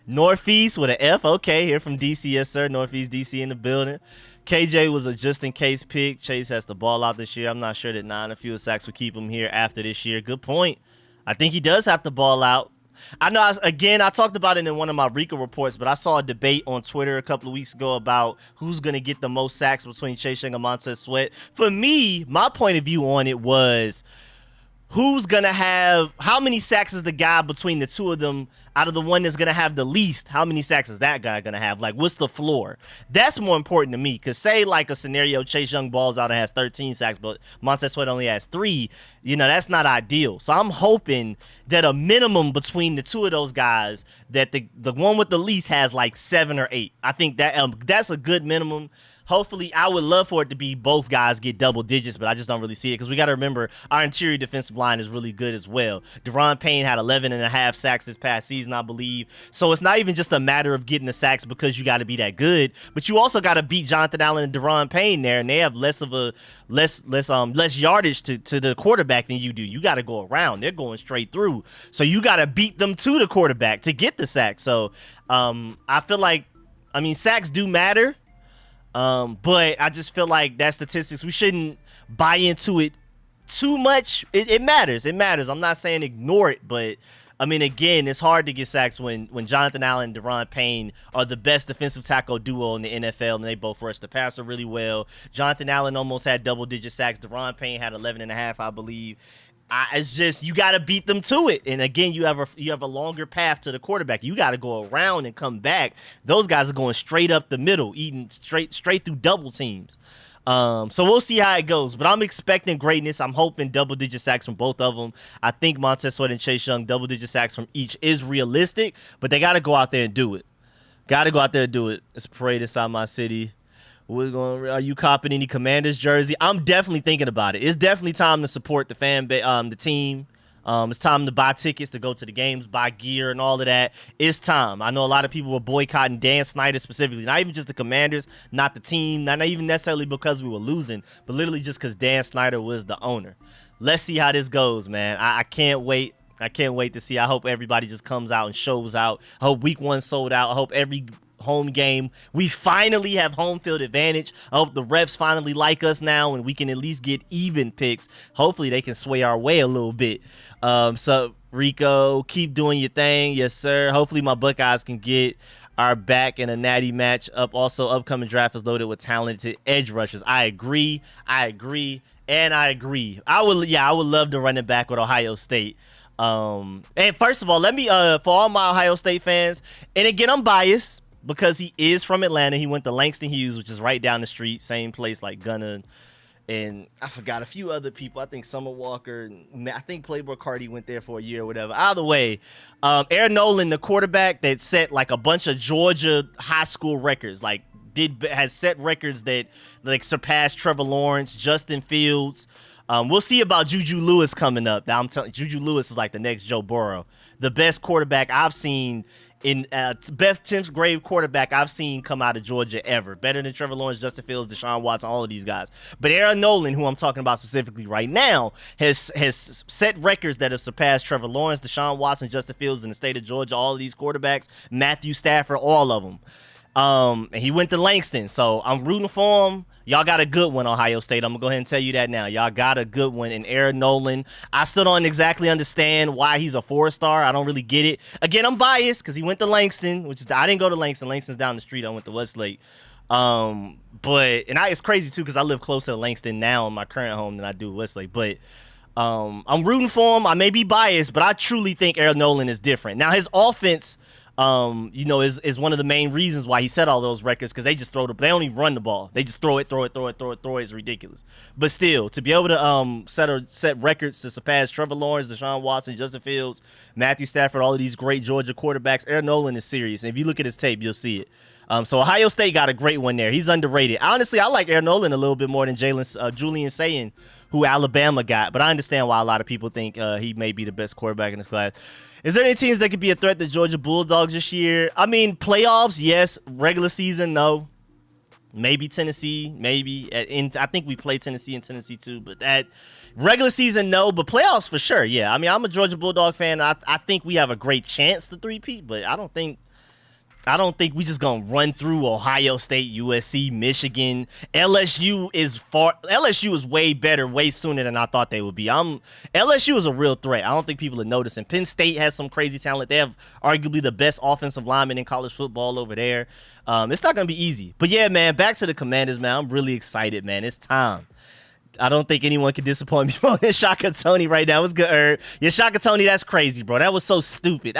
Northeast with an F. Okay, here from DC. Yes, sir. Northeast DC in the building. KJ was a just-in-case pick. Chase has to ball out this year. I'm not sure that 9 or fewer sacks would keep him here after this year. Good point. I think he does have to ball out. I know, I talked about it in one of my Rico reports, but I saw a debate on Twitter a couple of weeks ago about who's going to get the most sacks between Chase Young and Montez Sweat. For me, my point of view on it was who's going to have, how many sacks is the guy between the two of them out of the one that's going to have the least? How many sacks is that guy going to have? Like, what's the floor? That's more important to me, because say like a scenario, Chase Young balls out and has 13 sacks, but Montez Sweat only has 3, that's not ideal. So I'm hoping that a minimum between the two of those guys, that the one with the least has like 7 or 8. I think that that's a good minimum. Hopefully, I would love for it to be both guys get double digits, but I just don't really see it because we got to remember our interior defensive line is really good as well. Deron Payne had 11.5 sacks this past season, I believe. So it's not even just a matter of getting the sacks because you got to be that good, but you also got to beat Jonathan Allen and Deron Payne there, and they have less yardage to the quarterback than you do. You got to go around. They're going straight through. So you got to beat them to the quarterback to get the sack. So I feel like, sacks do matter. But I just feel like that statistics, we shouldn't buy into it too much. It matters. It matters. I'm not saying ignore it, but again, it's hard to get sacks when Jonathan Allen and Deron Payne are the best defensive tackle duo in the NFL, and they both rush the passer really well. Jonathan Allen almost had double-digit sacks. Deron Payne had 11.5, I believe. It's just, you got to beat them to it. And again, you have a longer path to the quarterback. You got to go around and come back. Those guys are going straight up the middle, eating straight through double teams. So we'll see how it goes. But I'm expecting greatness. I'm hoping double-digit sacks from both of them. I think Montez Sweat and Chase Young, double-digit sacks from each is realistic. But they got to go out there and do it. Got to go out there and do it. It's a parade inside my city. Are you copping any Commanders jersey? I'm definitely thinking about it. It's definitely time to support the the team. It's time to buy tickets to go to the games, buy gear and all of that. It's time. I know a lot of people were boycotting Dan Snyder specifically, not even just the Commanders, not the team, not even necessarily because we were losing, but literally just because Dan Snyder was the owner. Let's see how this goes, man. I can't wait. I can't wait to see. I hope everybody just comes out and shows out. I hope week 1 sold out. I hope every home game we finally have home field advantage. I hope the refs finally like us now and we can at least get even picks. Hopefully they can sway our way a little bit. So Rico, keep doing your thing. Yes, sir. Hopefully my Buckeyes can get our back in a natty match up. Also, upcoming draft is loaded with talented edge rushers. I agree. And I agree. I would love to run it back with Ohio State. And first of all, let me for all my Ohio State fans, and again, I'm biased because he is from Atlanta. He went to Langston Hughes, which is right down the street, same place like Gunna, and I forgot a few other people. I think Summer Walker, I think Playboy Cardi went there for a year or whatever. Either way, Aaron Nolan, the quarterback that set like a bunch of Georgia high school records, like has set records that like surpassed Trevor Lawrence, Justin Fields. We'll see about Juju Lewis coming up. Now I'm telling you, Juju Lewis is like the next Joe Burrow, the best quarterback I've seen in best 10th grade quarterback I've seen come out of Georgia ever. Better than Trevor Lawrence, Justin Fields, Deshaun Watson, all of these guys. But Aaron Nolan, who I'm talking about specifically right now, has set records that have surpassed Trevor Lawrence, Deshaun Watson, Justin Fields in the state of Georgia, all of these quarterbacks, Matthew Stafford, all of them. And he went to Langston, so I'm rooting for him. Y'all got a good one, Ohio State. I'm going to go ahead and tell you that now. Y'all got a good one. And Aaron Nolan, I still don't exactly understand why he's a 4-star. I don't really get it. Again, I'm biased because he went to Langston, I didn't go to Langston. Langston's down the street. I went to Westlake. It's crazy, too, because I live closer to Langston now in my current home than I do Westlake. But I'm rooting for him. I may be biased, but I truly think Aaron Nolan is different. Now, his offense is one of the main reasons why he set all those records, because they just they only run the ball. They just throw it. It's ridiculous. But still, to be able to set records to surpass Trevor Lawrence, Deshaun Watson, Justin Fields, Matthew Stafford, all of these great Georgia quarterbacks, Aaron Nolan is serious. And if you look at his tape, you'll see it. So Ohio State got a great one there. He's underrated. Honestly, I like Aaron Nolan a little bit more than Julian Sayin, who Alabama got. But I understand why a lot of people think he may be the best quarterback in this class. Is there any teams that could be a threat to Georgia Bulldogs this year? I mean, playoffs, yes. Regular season, no. Maybe Tennessee, maybe. I think we play Tennessee and Tennessee too, but that regular season, no. But playoffs for sure, yeah. I mean, I'm a Georgia Bulldog fan. I think we have a great chance to three-peat, but I don't think we just gonna run through Ohio State, USC, Michigan. LSU is way better, way sooner than I thought they would be. LSU is a real threat. I don't think people are noticing. Penn State has some crazy talent. They have arguably the best offensive lineman in college football over there. It's not gonna be easy. But yeah, man, back to the Commanders, man. I'm really excited, man. It's time. I don't think anyone can disappoint me more than Shaka Tony right now. What's good, Herb? Yeah, Shaka Tony, that's crazy, bro. That was so stupid.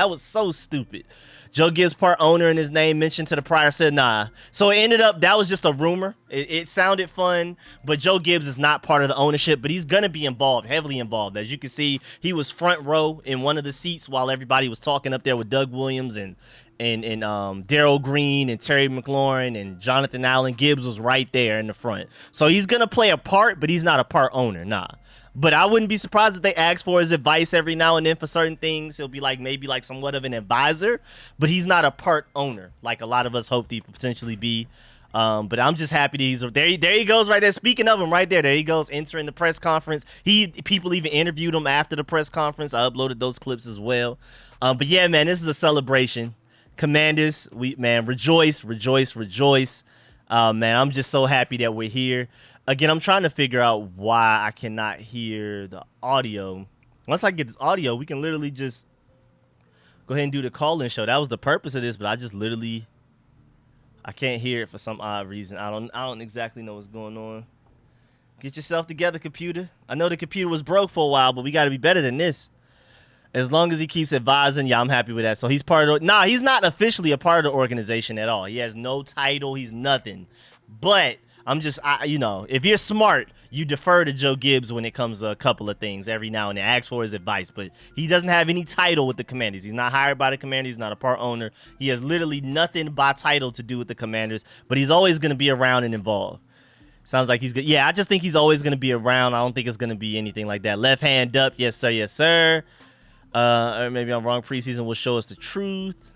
Joe Gibbs, part owner in his name, mentioned to the prior, said nah. So it ended up, that was just a rumor. It sounded fun, but Joe Gibbs is not part of the ownership, but he's going to be involved, heavily involved. As you can see, he was front row in one of the seats while everybody was talking up there with Doug Williams and Darryl Green and Terry McLaurin and Jonathan Allen. Gibbs was right there in the front. So he's going to play a part, but he's not a part owner, nah. But I wouldn't be surprised if they ask for his advice every now and then for certain things. He'll be like maybe like somewhat of an advisor, but he's not a part owner like a lot of us hoped he could potentially be. But I'm just happy that he's there. He goes right there. Speaking of him, right there he goes entering the press conference. People even interviewed him after the press conference. I uploaded those clips as well. But yeah, man, this is a celebration. Commanders, rejoice. Man, I'm just so happy that we're here. Again, I'm trying to figure out why I cannot hear the audio. Once I get this audio, we can literally just go ahead and do the call-in show. That was the purpose of this, but I can't hear it for some odd reason. I don't exactly know what's going on. Get yourself together, computer. I know the computer was broke for a while, but we got to be better than this. As long as he keeps advising, yeah, I'm happy with that. So he's part of he's not officially a part of the organization at all. He has no title. He's nothing. But I'm just, if you're smart, you defer to Joe Gibbs when it comes to a couple of things every now and then. Ask for his advice, but he doesn't have any title with the Commanders. He's not hired by the Commanders. He's not a part owner. He has literally nothing by title to do with the Commanders, but he's always going to be around and involved. Sounds like he's good. Yeah, I just think he's always going to be around. I don't think it's going to be anything like that. Left hand up. Yes, sir. Yes, sir. Or maybe I'm wrong. Preseason will show us the truth.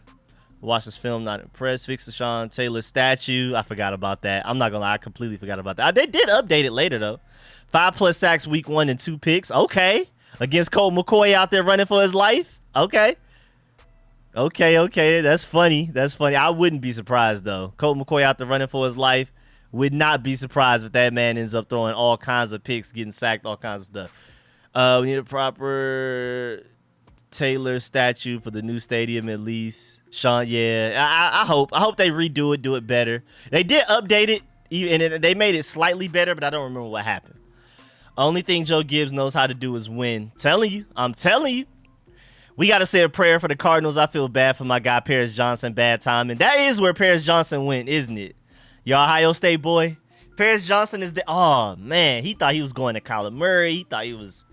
Watch this film, not impressed. Fix the Sean Taylor statue. I forgot about that. I'm not going to lie. I completely forgot about that. They did update it later, though. 5+ sacks week 1 and 2 picks. Okay. against Colt McCoy out there running for his life. Okay. That's funny. I wouldn't be surprised, though. Colt McCoy out there running for his life. Would not be surprised if that man ends up throwing all kinds of picks, getting sacked, all kinds of stuff. We need a proper Taylor statue for the new stadium at least. Sean, yeah, I hope they redo it, do it better. They did update it, and they made it slightly better, but I don't remember what happened. Only thing Joe Gibbs knows how to do is win. I'm telling you. We got to say a prayer for the Cardinals. I feel bad for my guy, Paris Johnson. Bad timing. That is where Paris Johnson went, isn't it? Your Ohio State boy. Paris Johnson is the... Oh, man. He thought he was going to Kyler Murray. He thought he was...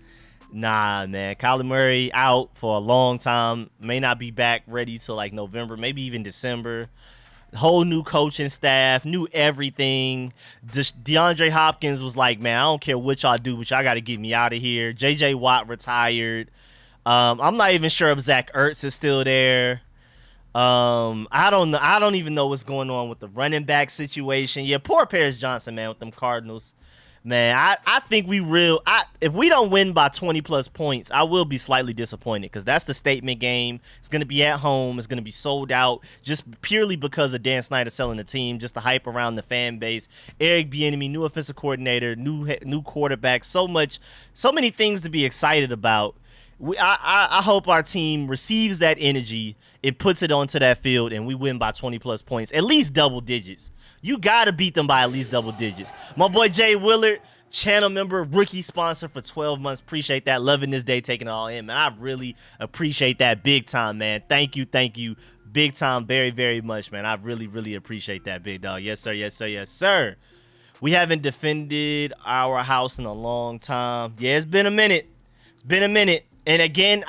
Nah, man. Kyler Murray out for a long time. May not be back ready till like November, maybe even December. Whole new coaching staff, new everything. DeAndre Hopkins was like, man, I don't care what y'all do, but y'all got to get me out of here. J.J. Watt retired. I'm not even sure if Zach Ertz is still there. I don't even know what's going on with the running back situation. Yeah, poor Paris Johnson, man, with them Cardinals. Man, I think if we don't win by 20 plus points, I will be slightly disappointed because that's the statement game. It's going to be at home. It's going to be sold out just purely because of Dan Snyder selling the team, just the hype around the fan base. Eric Bieniemy, new offensive coordinator, new quarterback, so many things to be excited about. I hope our team receives that energy, it puts it onto that field, and we win by 20 plus points, at least double digits. You got to beat them by at least double digits. My boy Jay Willard, channel member, rookie sponsor for 12 months. Appreciate that. Loving this day, taking it all in, man. I really appreciate that big time, man. Thank you. Big time, very, very much, man. I really, really appreciate that, big dog. Yes, sir. We haven't defended our house in a long time. Yeah, it's been a minute. And again,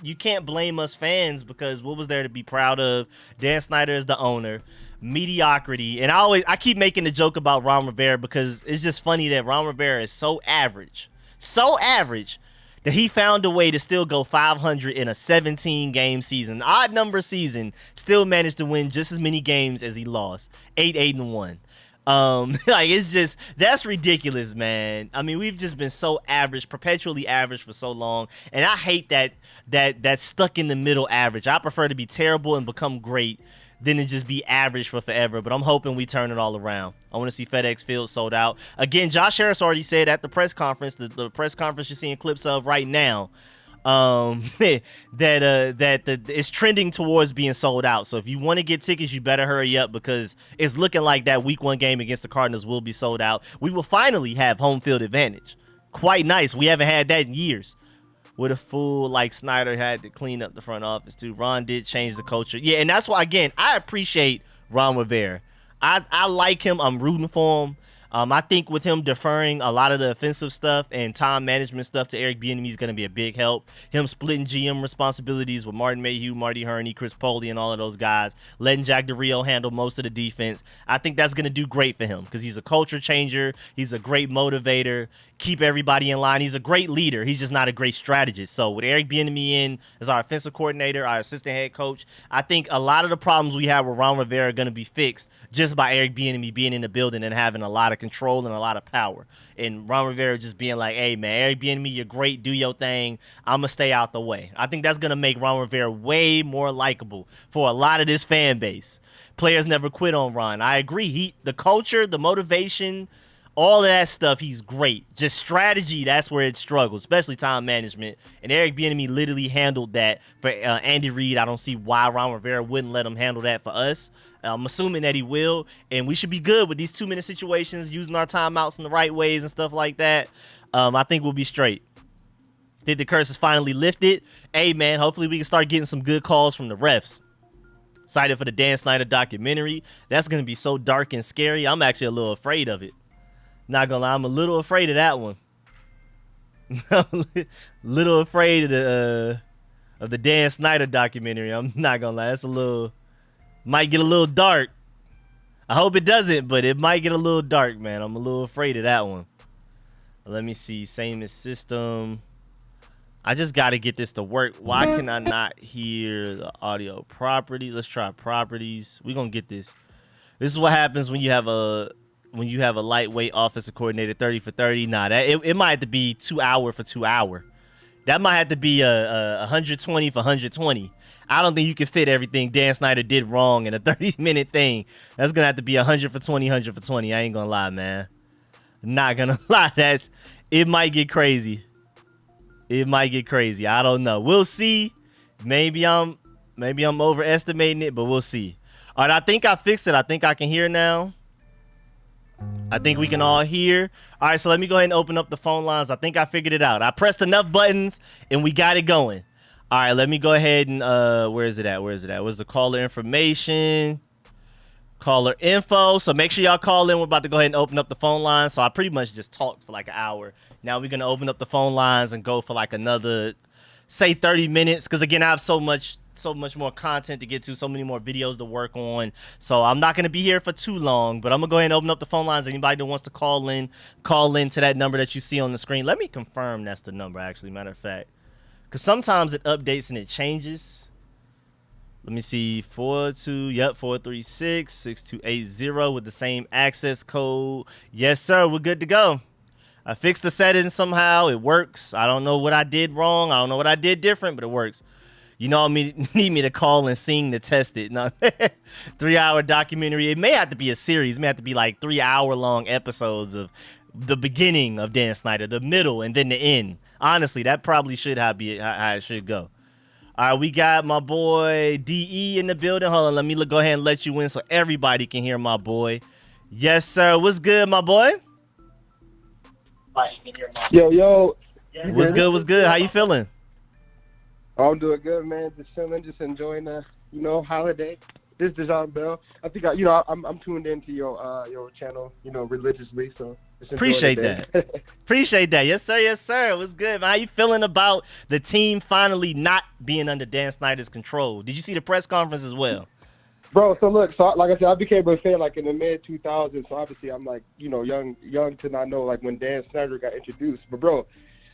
you can't blame us fans because what was there to be proud of? Dan Snyder is the owner. Mediocrity. And I keep making the joke about Ron Rivera because it's just funny that Ron Rivera is so average that he found a way to still go 500 in a 17-game season. Odd number season, still managed to win just as many games as he lost. 8-1. Like, it's just, that's ridiculous, man. I mean, we've just been so average, perpetually average for so long, and I hate that stuck in the middle average. I prefer to be terrible and become great than to just be average for forever, but I'm hoping we turn it all around. I want to see FedEx Field sold out. Again, Josh Harris already said at the press conference, the press conference you're seeing clips of right now, that it's trending towards being sold out. So if you want to get tickets, you better hurry up because it's looking like that week 1 game against the Cardinals will be sold out. We will finally have home field advantage. Quite nice. We haven't had that in years. With a fool like Snyder had to clean up the front office too. Ron did change the culture. Yeah, and that's why, again, I appreciate Ron Rivera. I like him. I'm rooting for him. I think with him deferring a lot of the offensive stuff and time management stuff to Eric Bieniemy is going to be a big help. Him splitting GM responsibilities with Martin Mayhew, Marty Herney, Chris Poley, and all of those guys, letting Jack Del Rio handle most of the defense. I think that's going to do great for him because he's a culture changer. He's a great motivator. Keep everybody in line. He's a great leader. He's just not a great strategist. So with Eric Bieniemy in as our offensive coordinator, our assistant head coach, I think a lot of the problems we have with Ron Rivera are going to be fixed just by Eric Bieniemy being in the building and having a lot of control and a lot of power. And Ron Rivera just being like, hey, man, Eric Bieniemy, you're great. Do your thing. I'm going to stay out the way. I think that's going to make Ron Rivera way more likable for a lot of this fan base. Players never quit on Ron. I agree. The culture, the motivation, all of that stuff, he's great. Just strategy, that's where it struggles, especially time management. And Eric Bieniemy literally handled that for Andy Reid. I don't see why Ron Rivera wouldn't let him handle that for us. I'm assuming that he will, and we should be good with these 2-minute situations, using our timeouts in the right ways and stuff like that. I think we'll be straight. Did the curse is finally lifted? Hey, man, hopefully we can start getting some good calls from the refs. Excited for the Dan Snyder documentary. That's going to be so dark and scary. I'm actually a little afraid of it. Not gonna lie, I'm a little afraid of that one. Little afraid of the Dan Snyder documentary. I'm not gonna lie, might get a little dark. I hope it doesn't, but it might get a little dark, man. I'm a little afraid of that one. Let me see, same as system. I just gotta get this to work. Why can I not hear the audio properties? Let's try properties. We're gonna get this. This is what happens when you have a lightweight offensive coordinator, 30 for 30. Nah, it might have to be 2 hour for 2 hour. That might have to be a 120 for 120. I don't think you can fit everything Dan Snyder did wrong in a 30-minute thing. That's gonna have to be 100 for 20, 100 for 20. I ain't gonna lie, man. Not gonna lie. It might get crazy. It might get crazy. I don't know. We'll see. Maybe I'm overestimating it, but we'll see. All right, I think I fixed it. I think I can hear now. I think we can all hear. All right, so let me go ahead and open up the phone lines. I think I figured it out. I pressed enough buttons and we got it going. All right, let me go ahead and where is it at? Where's the caller information? Caller info. So make sure y'all call in. We're about to go ahead and open up the phone lines. So I pretty much just talked for like an hour. Now we're gonna open up the phone lines and go for like another, say 30 minutes. Because again, I have so much more content to get to, so many more videos to work on. So I'm not gonna be here for too long, but I'm gonna go ahead and open up the phone lines. Anybody that wants to call in to that number that you see on the screen. Let me confirm that's the number, actually, matter of fact. Because sometimes it updates and it changes. Let me see, 436-6280 with the same access code. Yes, sir, we're good to go. I fixed the settings somehow. It works. I don't know what I did wrong. I don't know what I did different, but it works. You know, need me to call and sing to test it. No, 3-hour documentary. It may have to be a series. It may have to be like 3-hour-long episodes of the beginning of Dan Snyder, the middle, and then the end. Honestly, that probably should how it should go. All right, we got my boy DE in the building. Hold on, let me go ahead and let you in so everybody can hear my boy. Yes, sir. What's good, my boy? Yo. What's good? What's good? How you feeling? I'm doing good, man. Just chilling, just enjoying the, holiday. This is Dejan Bell. I think I'm tuned into your channel, religiously. So just appreciate that. Appreciate that. Yes, sir. Yes, sir. What's good, man? How you feeling about the team finally not being under Dan Snyder's control? Did you see the press conference as well? Bro, so look, like I said, I became a fan like in the mid 2000s. So obviously, I'm like, young to not know like when Dan Snyder got introduced. But bro,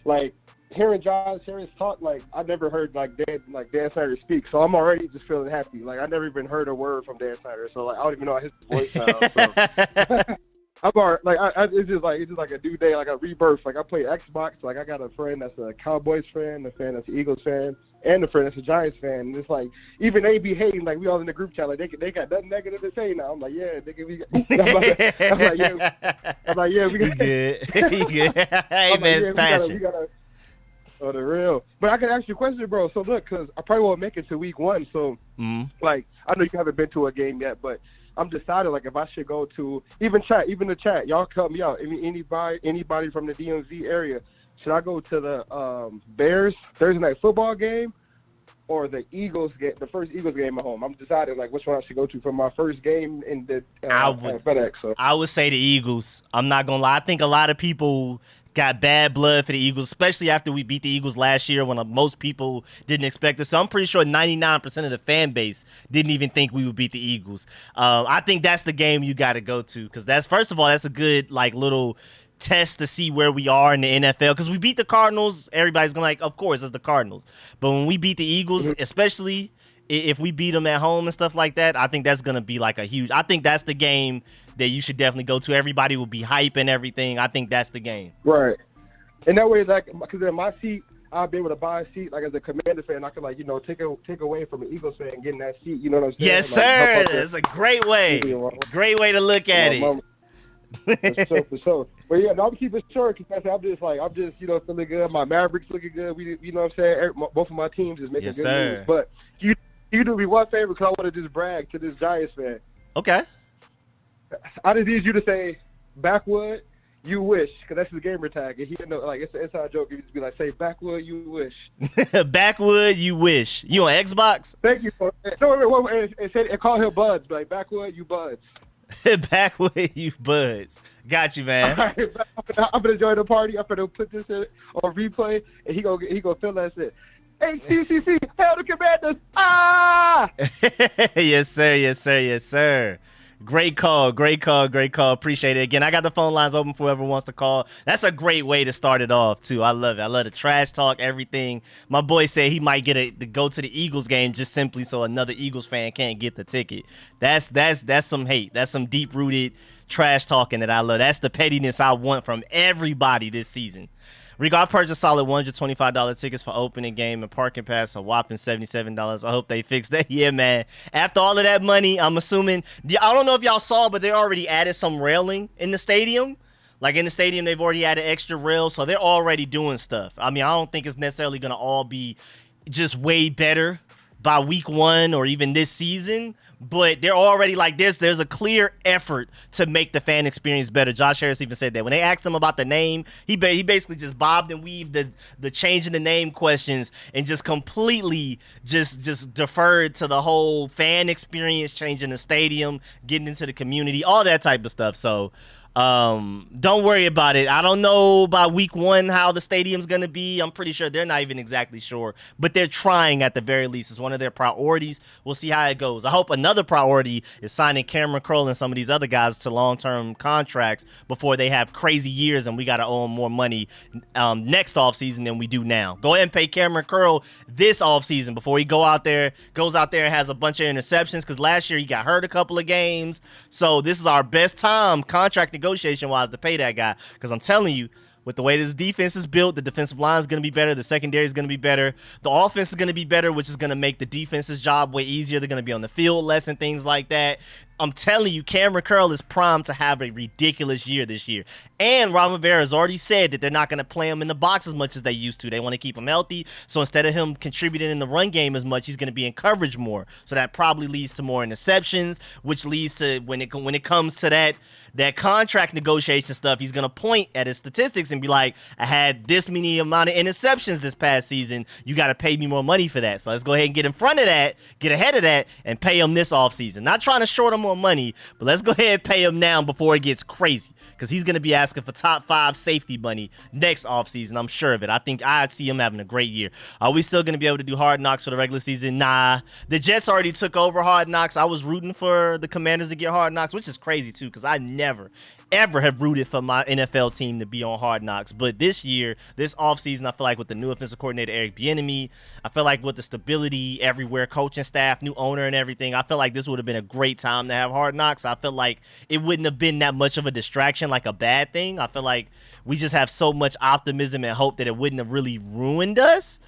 like hearing Josh Harris talk, like I never heard like Dan Snyder speak. So I'm already just feeling happy. Like I never even heard a word from Dan Snyder. So like I don't even know how his voice sounds. So. I'm already, like it's just like a new day, like a rebirth. Like I play Xbox. Like I got a friend that's a Cowboys fan, a fan that's an Eagles fan, and a friend that's a Giants fan. And it's like even they be hating. Like we all in the group chat. Like they got nothing negative to say now. I'm like, yeah, I'm like, yeah, we got good. You good. Hey man, it's passion. We gotta, oh, the real. But I can ask you a question, bro. So look, cause I probably won't make it to week 1. So like I know you haven't been to a game yet, but I'm decided like if I should go to even the chat, y'all help me out. Anybody from the DMV area, should I go to the Bears Thursday night football game or the Eagles game, the first Eagles game at home? I'm deciding like which one I should go to for my first game in the FedEx. So I would say the Eagles. I'm not gonna lie. I think a lot of people got bad blood for the Eagles, especially after we beat the Eagles last year when most people didn't expect it. So I'm pretty sure 99% of the fan base didn't even think we would beat the Eagles. I think that's the game you got to go to because that's, first of all, that's a good like little test to see where we are in the NFL because we beat the Cardinals. Everybody's going to like, of course, it's the Cardinals. But when we beat the Eagles, especially if we beat them at home and stuff like that, I think that's going to be like I think that's the game that you should definitely go to. Everybody will be hype and everything. I think that's the game. Right. And that way, like, because in my seat, I'll be able to buy a seat, like, as a Commander fan. I can, like, take away from an Eagles fan getting that seat. You know what I'm saying? Yes, like, sir. That's a great way. Great way to look at it. For sure. But, yeah, no, I'm keeping it short because I'm just, feeling good. My Mavericks looking good. You know what I'm saying? Both of my teams is making good moves. But you do me one favor because I want to just brag to this Giants fan. Okay. I just need you to say, backwood, you wish, because that's his gamer tag. And he didn't know, like, it's an inside joke. You just be like, say, backwood, you wish. Backwood, you wish. You on Xbox? Thank you for it. No, and call him Buds. Like, backwood, you Buds. Backwood, you Buds. Got you, man. All right, I'm going to join the party. I'm going to put this in on replay, and he gonna feel that shit. HCCC, hail the Commanders. Ah! Yes, sir. Yes, sir. Yes, sir. Great call. Appreciate it. Again, I got the phone lines open for whoever wants to call. That's a great way to start it off, too. I love it. I love the trash talk, everything. My boy said he might get to go to the Eagles game just simply so another Eagles fan can't get the ticket. That's some hate. That's some deep-rooted trash talking that I love. That's the pettiness I want from everybody this season. Rico, I purchased solid $125 tickets for opening game and parking pass, a whopping $77. I hope they fix that. Yeah, man. After all of that money, I'm assuming, I don't know if y'all saw, but they already added some railing in the stadium. Like in the stadium, they've already added extra rails, so they're already doing stuff. I mean, I don't think it's necessarily going to all be just way better by week 1 or even this season, but they're already like this. There's a clear effort to make the fan experience better. Josh Harris even said that when they asked him about the name, he basically just bobbed and weaved the changing the name questions and just completely just deferred to the whole fan experience, changing the stadium, getting into the community, all that type of stuff. So don't worry about it. I don't know by week 1 how the stadium's gonna be. I'm pretty sure they're not even exactly sure, but they're trying at the very least. It's one of their priorities. We'll see how it goes. I hope another priority is signing Cameron Curl and some of these other guys to long-term contracts before they have crazy years and we gotta owe them more money next offseason than we do now. Go ahead and pay Cameron Curl this offseason before he goes out there and has a bunch of interceptions, because last year he got hurt a couple of games. So this is our best time contract negotiation wise to pay that guy, because I'm telling you, with the way this defense is built, the defensive line is going to be better, the secondary is going to be better, the offense is going to be better, which is going to make the defense's job way easier. They're going to be on the field less and things like that. I'm telling you, Cameron Curl is primed to have a ridiculous year this year. And Ron Rivera has already said that they're not going to play him in the box as much as they used to. They want to keep him healthy. So instead of him contributing in the run game as much, he's going to be in coverage more. So that probably leads to more interceptions, which leads to when it comes to that contract negotiation stuff, he's going to point at his statistics and be like, I had this many amount of interceptions this past season. You got to pay me more money for that. So let's go ahead and get in front of that, get ahead of that, and pay him this offseason. Not trying to short him more money, but let's go ahead and pay him now before it gets crazy, because he's going to be asking for top 5 safety money next offseason. I'm sure of it. I think I see him having a great year. Are we still going to be able to do Hard Knocks for the regular season? Nah. The Jets already took over Hard Knocks. I was rooting for the Commanders to get Hard Knocks, which is crazy too, because I never, ever have rooted for my NFL team to be on Hard Knocks. But this year, this offseason, I feel like with the new offensive coordinator, Eric Bieniemy, I feel like with the stability everywhere, coaching staff, new owner and everything, I feel like this would have been a great time to have Hard Knocks. I feel like it wouldn't have been that much of a distraction, like a bad thing. I feel like we just have so much optimism and hope that it wouldn't have really ruined us.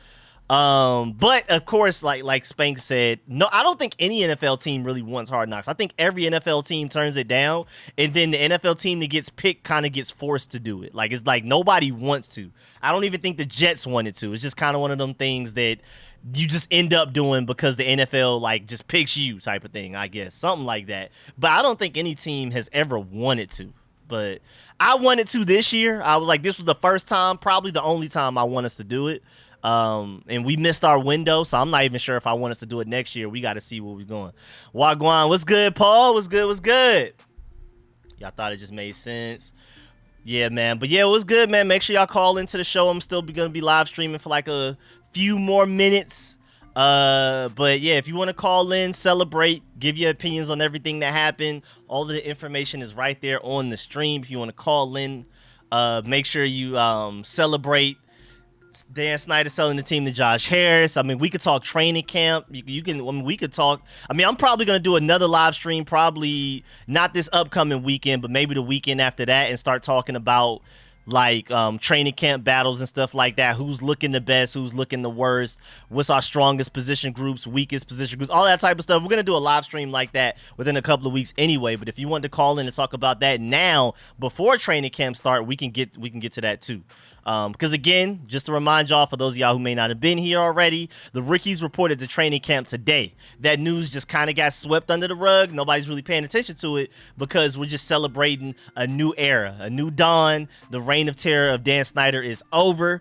But of course, like Spank said, no, I don't think any NFL team really wants Hard Knocks. I think every NFL team turns it down, and then the NFL team that gets picked kind of gets forced to do it. Like, it's like nobody wants to. I don't even think the Jets wanted to. It's just kind of one of them things that you just end up doing because the NFL like just picks you type of thing, I guess. Something like that. But I don't think any team has ever wanted to. But I wanted to this year. I was like, this was the first time, probably the only time I want us to do it. And we missed our window, so I'm not even sure if I want us to do it next year. We got to see where we're going. Wagwan, what's good, Paul? What's good? What's good? Y'all thought it just made sense. Yeah, man. But yeah, it was good, man. Make sure y'all call into the show. I'm still going to be live streaming for like a few more minutes. But yeah, if you want to call in, celebrate, give your opinions on everything that happened, all of the information is right there on the stream. If you want to call in, make sure you celebrate Dan Snyder selling the team to Josh Harris. I mean, we could talk training camp. You can. I mean, we could talk. I mean, I'm probably gonna do another live stream, probably not this upcoming weekend, but maybe the weekend after that, and start talking about like training camp battles and stuff like that. Who's looking the best? Who's looking the worst? What's our strongest position groups? Weakest position groups? All that type of stuff. We're gonna do a live stream like that within a couple of weeks anyway. But if you want to call in and talk about that now before training camp start, we can get to that too. Because again, just to remind y'all, for those of y'all who may not have been here already, the rookies reported to training camp today. That news just kind of got swept under the rug. Nobody's really paying attention to it because we're just celebrating a new era, a new dawn. The reign of terror of Dan Snyder is over.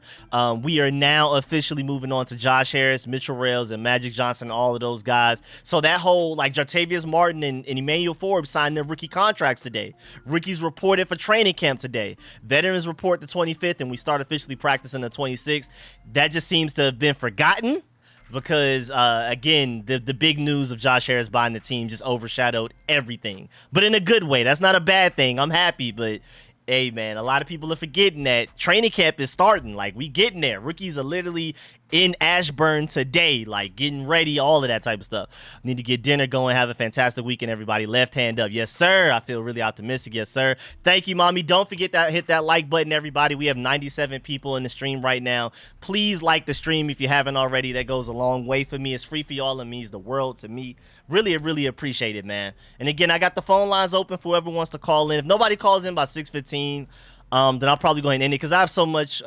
We are now officially moving on to Josh Harris, Mitchell Rails, and Magic Johnson, all of those guys. So that whole, like, Jartavius Martin and Emmanuel Forbes signed their rookie contracts today. Rookies reported for training camp today. Veterans report the 25th, and we start officially practicing the 26th. That just seems to have been forgotten because again, the big news of Josh Harris buying the team just overshadowed everything, but in a good way. That's not a bad thing. I'm happy, but hey man, a lot of people are forgetting that training camp is starting. Like, we getting there. Rookies are literally in Ashburn today, like getting ready, all of that type of stuff. Need to get dinner going. Have a fantastic weekend, everybody. Left hand up. Yes, sir. I feel really optimistic. Yes, sir. Thank you, mommy. Don't forget that hit that like button, everybody. We have 97 people in the stream right now. Please like the stream if you haven't already. That goes a long way for me. It's free for y'all. It means the world to me. Really appreciate it, man. And again, I got the phone lines open for whoever wants to call in. If nobody calls in by 6:15, then I'll probably go ahead and end it because I have so much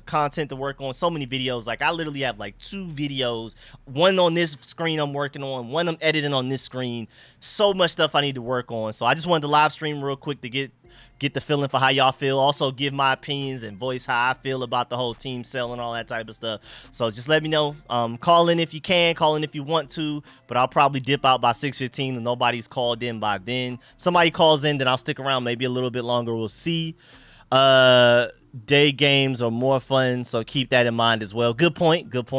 content to work on, so many videos. Like I literally have like 2 videos, one on this screen I'm working on, one I'm editing on this screen. So much stuff I need to work on. So I just wanted to live stream real quick to get the feeling for how y'all feel. Also give my opinions and voice how I feel about the whole team sale and all that type of stuff. So just let me know. Call in if you can, call in if you want to, but I'll probably dip out by 6:15 and nobody's called in by then. Somebody calls in, then I'll stick around maybe a little bit longer. We'll see. Day games are more fun, so keep that in mind as well. Good point. Well,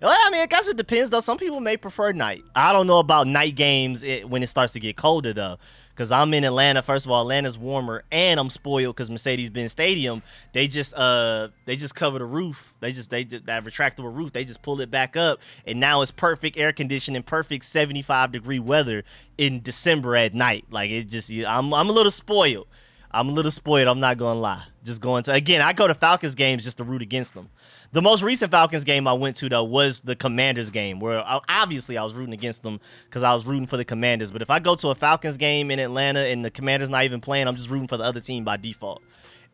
I mean, I guess it depends though. Some people may prefer night. I don't know about night games when it starts to get colder though, because I'm in Atlanta. First of all, Atlanta's warmer, and I'm spoiled because Mercedes-Benz Stadium, they just cover the roof. They that retractable roof. They just pull it back up, and now it's perfect air conditioning, perfect 75-degree weather in December at night. Like it just, I'm a little spoiled. I'm not gonna lie. I go to Falcons games just to root against them. The most recent Falcons game I went to though was the Commanders game, where obviously I was rooting against them because I was rooting for the Commanders. But if I go to a Falcons game in Atlanta and the Commanders not even playing, I'm just rooting for the other team by default.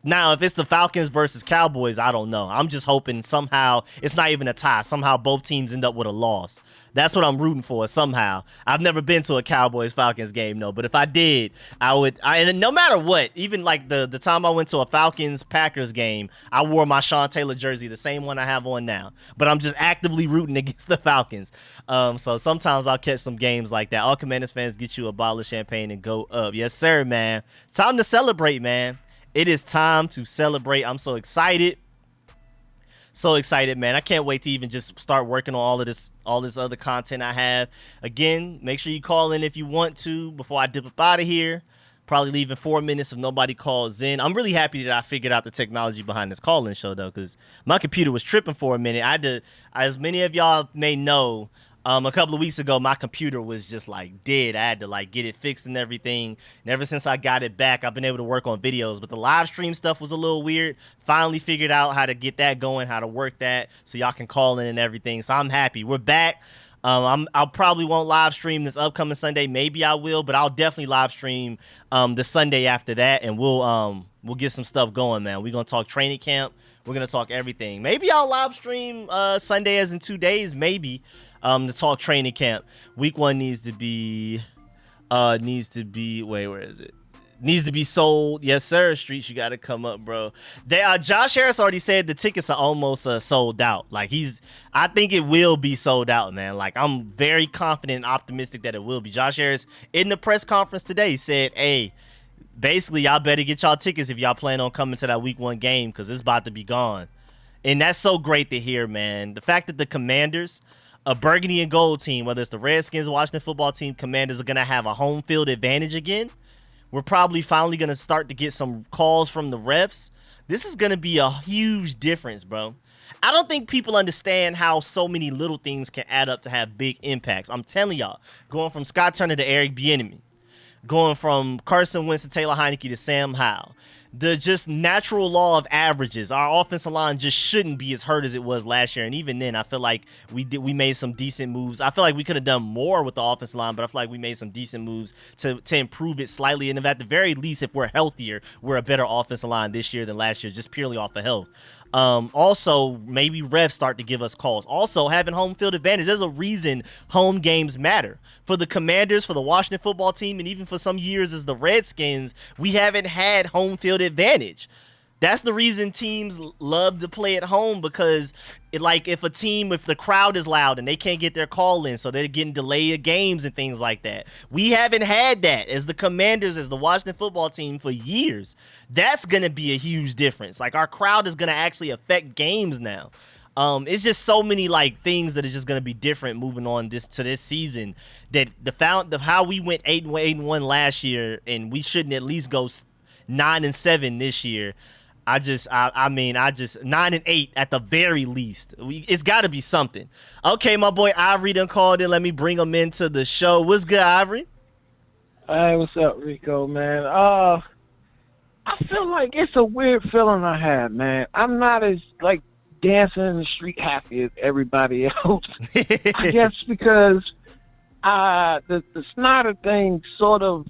Now, if it's the Falcons versus Cowboys, I don't know. I'm just hoping somehow it's not even a tie. Somehow both teams end up with a loss. That's what I'm rooting for somehow. I've never been to a Cowboys-Falcons game, no. But if I did, and no matter what, even like the time I went to a Falcons-Packers game, I wore my Sean Taylor jersey, the same one I have on now. But I'm just actively rooting against the Falcons. So sometimes I'll catch some games like that. All Commanders fans, get you a bottle of champagne and go up. Yes, sir, man. It's time to celebrate, man. It is time to celebrate. I'm so excited. So excited, man. I can't wait to even just start working on all this other content I have. Again, make sure you call in if you want to before I dip up out of here. Probably leaving 4 minutes if nobody calls in. I'm really happy that I figured out the technology behind this call-in show, though, because my computer was tripping for a minute. As many of y'all may know, a couple of weeks ago, my computer was just like dead. I had to like get it fixed and everything. And ever since I got it back, I've been able to work on videos. But the live stream stuff was a little weird. Finally figured out how to get that going, how to work that, so y'all can call in and everything. So I'm happy. We're back. I'll probably won't live stream this upcoming Sunday. Maybe I will, but I'll definitely live stream the Sunday after that, and we'll get some stuff going, man. We're gonna talk training camp. We're gonna talk everything. Maybe I'll live stream Sunday as in 2 days, maybe. To talk training camp. Week 1 needs to be where is it? Needs to be sold. Yes, sir. Streets, you got to come up, bro. Josh Harris already said the tickets are almost sold out. Like I think it will be sold out, man. Like I'm very confident and optimistic that it will be. Josh Harris in the press conference today said, hey, basically y'all better get y'all tickets if y'all plan on coming to that week 1 game, because it's about to be gone. And that's so great to hear, man. The fact that the Commanders, a burgundy and gold team, whether it's the Redskins, Washington football team, Commanders, are going to have a home field advantage again. We're probably finally going to start to get some calls from the refs. This is going to be a huge difference, bro. I don't think people understand how so many little things can add up to have big impacts. I'm telling y'all, going from Scott Turner to Eric Bieniemy, going from Carson Wentz to Taylor Heineke to Sam Howell, the just natural law of averages. Our offensive line just shouldn't be as hurt as it was last year. And even then, I feel like we made some decent moves. I feel like we could have done more with the offensive line, but I feel like we made some decent moves to improve it slightly. And at the very least, if we're healthier, we're a better offensive line this year than last year, just purely off of health. Also, maybe refs start to give us calls. Also, having home field advantage, there's a reason home games matter. For the Commanders, for the Washington football team, and even for some years as the Redskins, we haven't had home field advantage. That's the reason teams love to play at home, because if the crowd is loud and they can't get their call in, so they're getting delayed games and things like that. We haven't had that as the Commanders, as the Washington football team for years. That's going to be a huge difference. Like, our crowd is going to actually affect games now. It's just so many things that are just going to be different moving on to this season, that how we went 8-1 last year, and we shouldn't at least go 9-7 this year. I mean, 9-8 at the very least. It's got to be something. Okay, my boy Ivory done called in. Let me bring him into the show. What's good, Ivory? Hey, what's up, Rico, man? I feel like it's a weird feeling I have, man. I'm not as, like, dancing in the street happy as everybody else. I guess because the Snyder thing sort of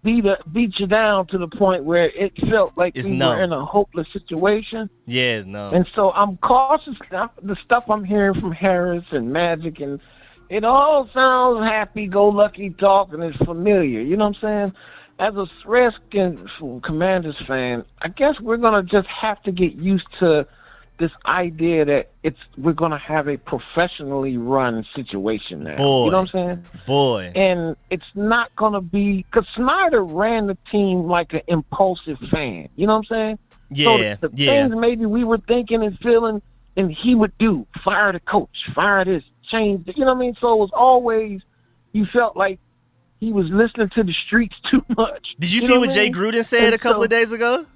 beat you down to the point where it felt like we were in a hopeless situation. Yeah, it's numb. And so I'm cautious. The stuff I'm hearing from Harris and Magic, and it all sounds happy-go-lucky talk, and it's familiar. You know what I'm saying? As a Redskins Commanders fan, I guess we're going to just have to get used to this idea that we're going to have a professionally run situation now. Boy, you know what I'm saying? Boy. And it's not going to be – because Snyder ran the team like an impulsive fan. You know what I'm saying? Yeah, so the things maybe we were thinking and feeling and he would do, fire the coach, fire this, change – you know what I mean? So it was always – you felt like he was listening to the streets too much. Did you see what Jay Gruden said a couple of days ago?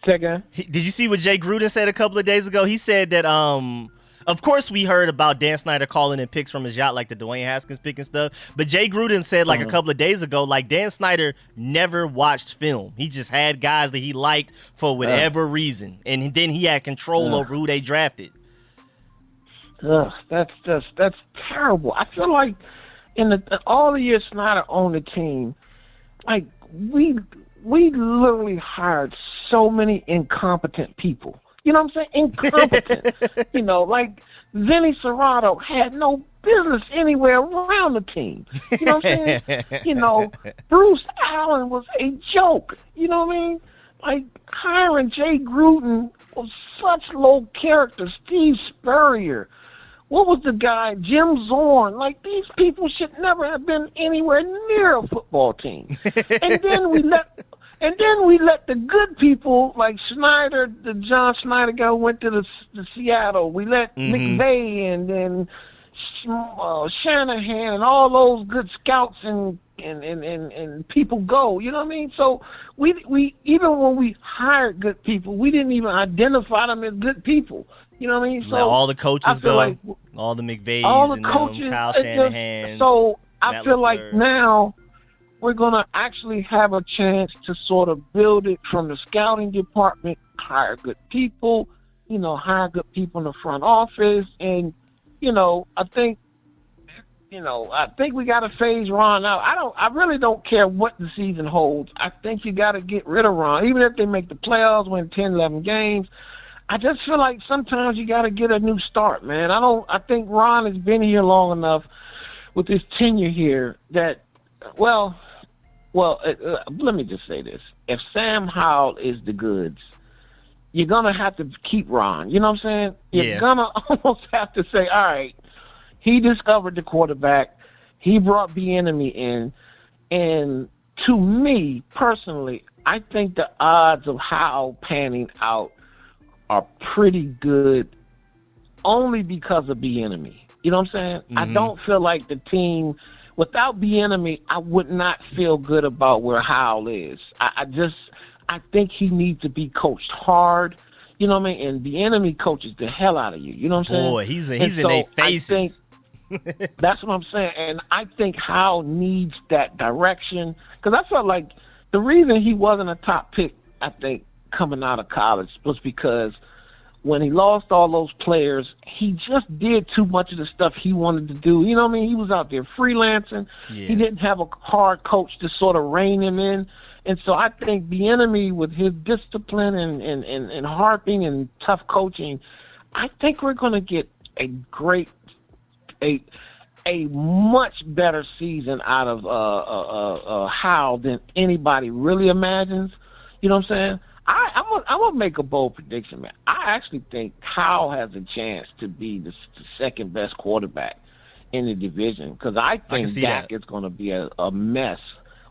Did you see what Jay Gruden said a couple of days ago? He said that, of course, we heard about Dan Snyder calling in picks from his yacht, like the Dwayne Haskins pick and stuff. But Jay Gruden said, like, a couple of days ago, like, Dan Snyder never watched film. He just had guys that he liked for whatever reason. And then he had control over who they drafted. That's terrible. I feel like in all the years Snyder owned the team, like, we literally hired so many incompetent people. You know what I'm saying? Incompetent. You know, like Vinny Serrato had no business anywhere around the team. You know what I'm saying? You know, Bruce Allen was a joke. You know what I mean? Like hiring Jay Gruden was such low character. Steve Spurrier. What was the guy? Jim Zorn. Like, these people should never have been anywhere near a football team. And then we let the good people like Snyder, the John Snyder guy who went to the Seattle. We let McVay and then Shanahan and all those good scouts and people go. You know what I mean? So we even when we hired good people, we didn't even identify them as good people. You know what I mean? So all the coaches go, like, all the McVays all the and coaches, Kyle Shanahan. So I feel like now we're going to actually have a chance to sort of build it from the scouting department, hire good people, you know, hire good people in the front office. And, you know, I think we got to phase Ron out. I really don't care what the season holds. I think you got to get rid of Ron. Even if they make the playoffs, win 10, 11 games, I just feel like sometimes you got to get a new start, man. I think Ron has been here long enough with his tenure here that, let me just say this. If Sam Howell is the goods, you're going to have to keep Ron. You know what I'm saying? You're going to almost have to say, all right, he discovered the quarterback. He brought Bieniemy in. And to me, personally, I think the odds of Howell panning out are pretty good only because of Bieniemy. You know what I'm saying? Mm-hmm. I don't feel like the team, without Bieniemy, I would not feel good about where Howell is. I think he needs to be coached hard. You know what I mean? And Bieniemy coaches the hell out of you. You know what I'm saying? Boy, he's in their faces. That's what I'm saying. And I think Howell needs that direction. Because I felt like the reason he wasn't a top pick, I think, coming out of college was because when he lost all those players, he just did too much of the stuff he wanted to do. You know what I mean? He was out there freelancing. Yeah. He didn't have a hard coach to sort of rein him in. And so I think Bieniemy, with his discipline and harping and tough coaching, I think we're going to get a much better season out of Howell than anybody really imagines. You know what I'm saying? I'm gonna make a bold prediction, man. I actually think Howell has a chance to be the second best quarterback in the division because I think Dak is going to be a mess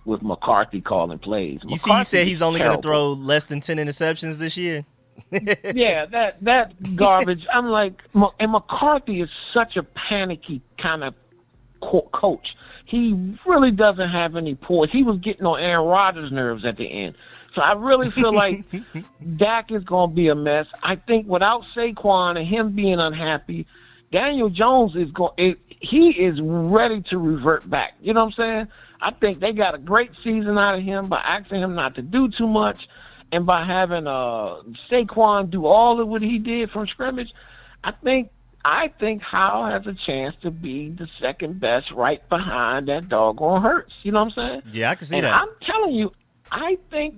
with McCarthy calling plays. You see, he said he's only going to throw less than 10 interceptions this year. Yeah, that garbage. I'm like, and McCarthy is such a panicky kind of coach. He really doesn't have any poise. He was getting on Aaron Rodgers' nerves at the end. So I really feel like Dak is going to be a mess. I think without Saquon and him being unhappy, Daniel Jones he is ready to revert back. You know what I'm saying? I think they got a great season out of him by asking him not to do too much, and by having Saquon do all of what he did from scrimmage. I think Howell has a chance to be the second best right behind that doggone Hurts. You know what I'm saying? Yeah, I can see and that. I'm telling you, I think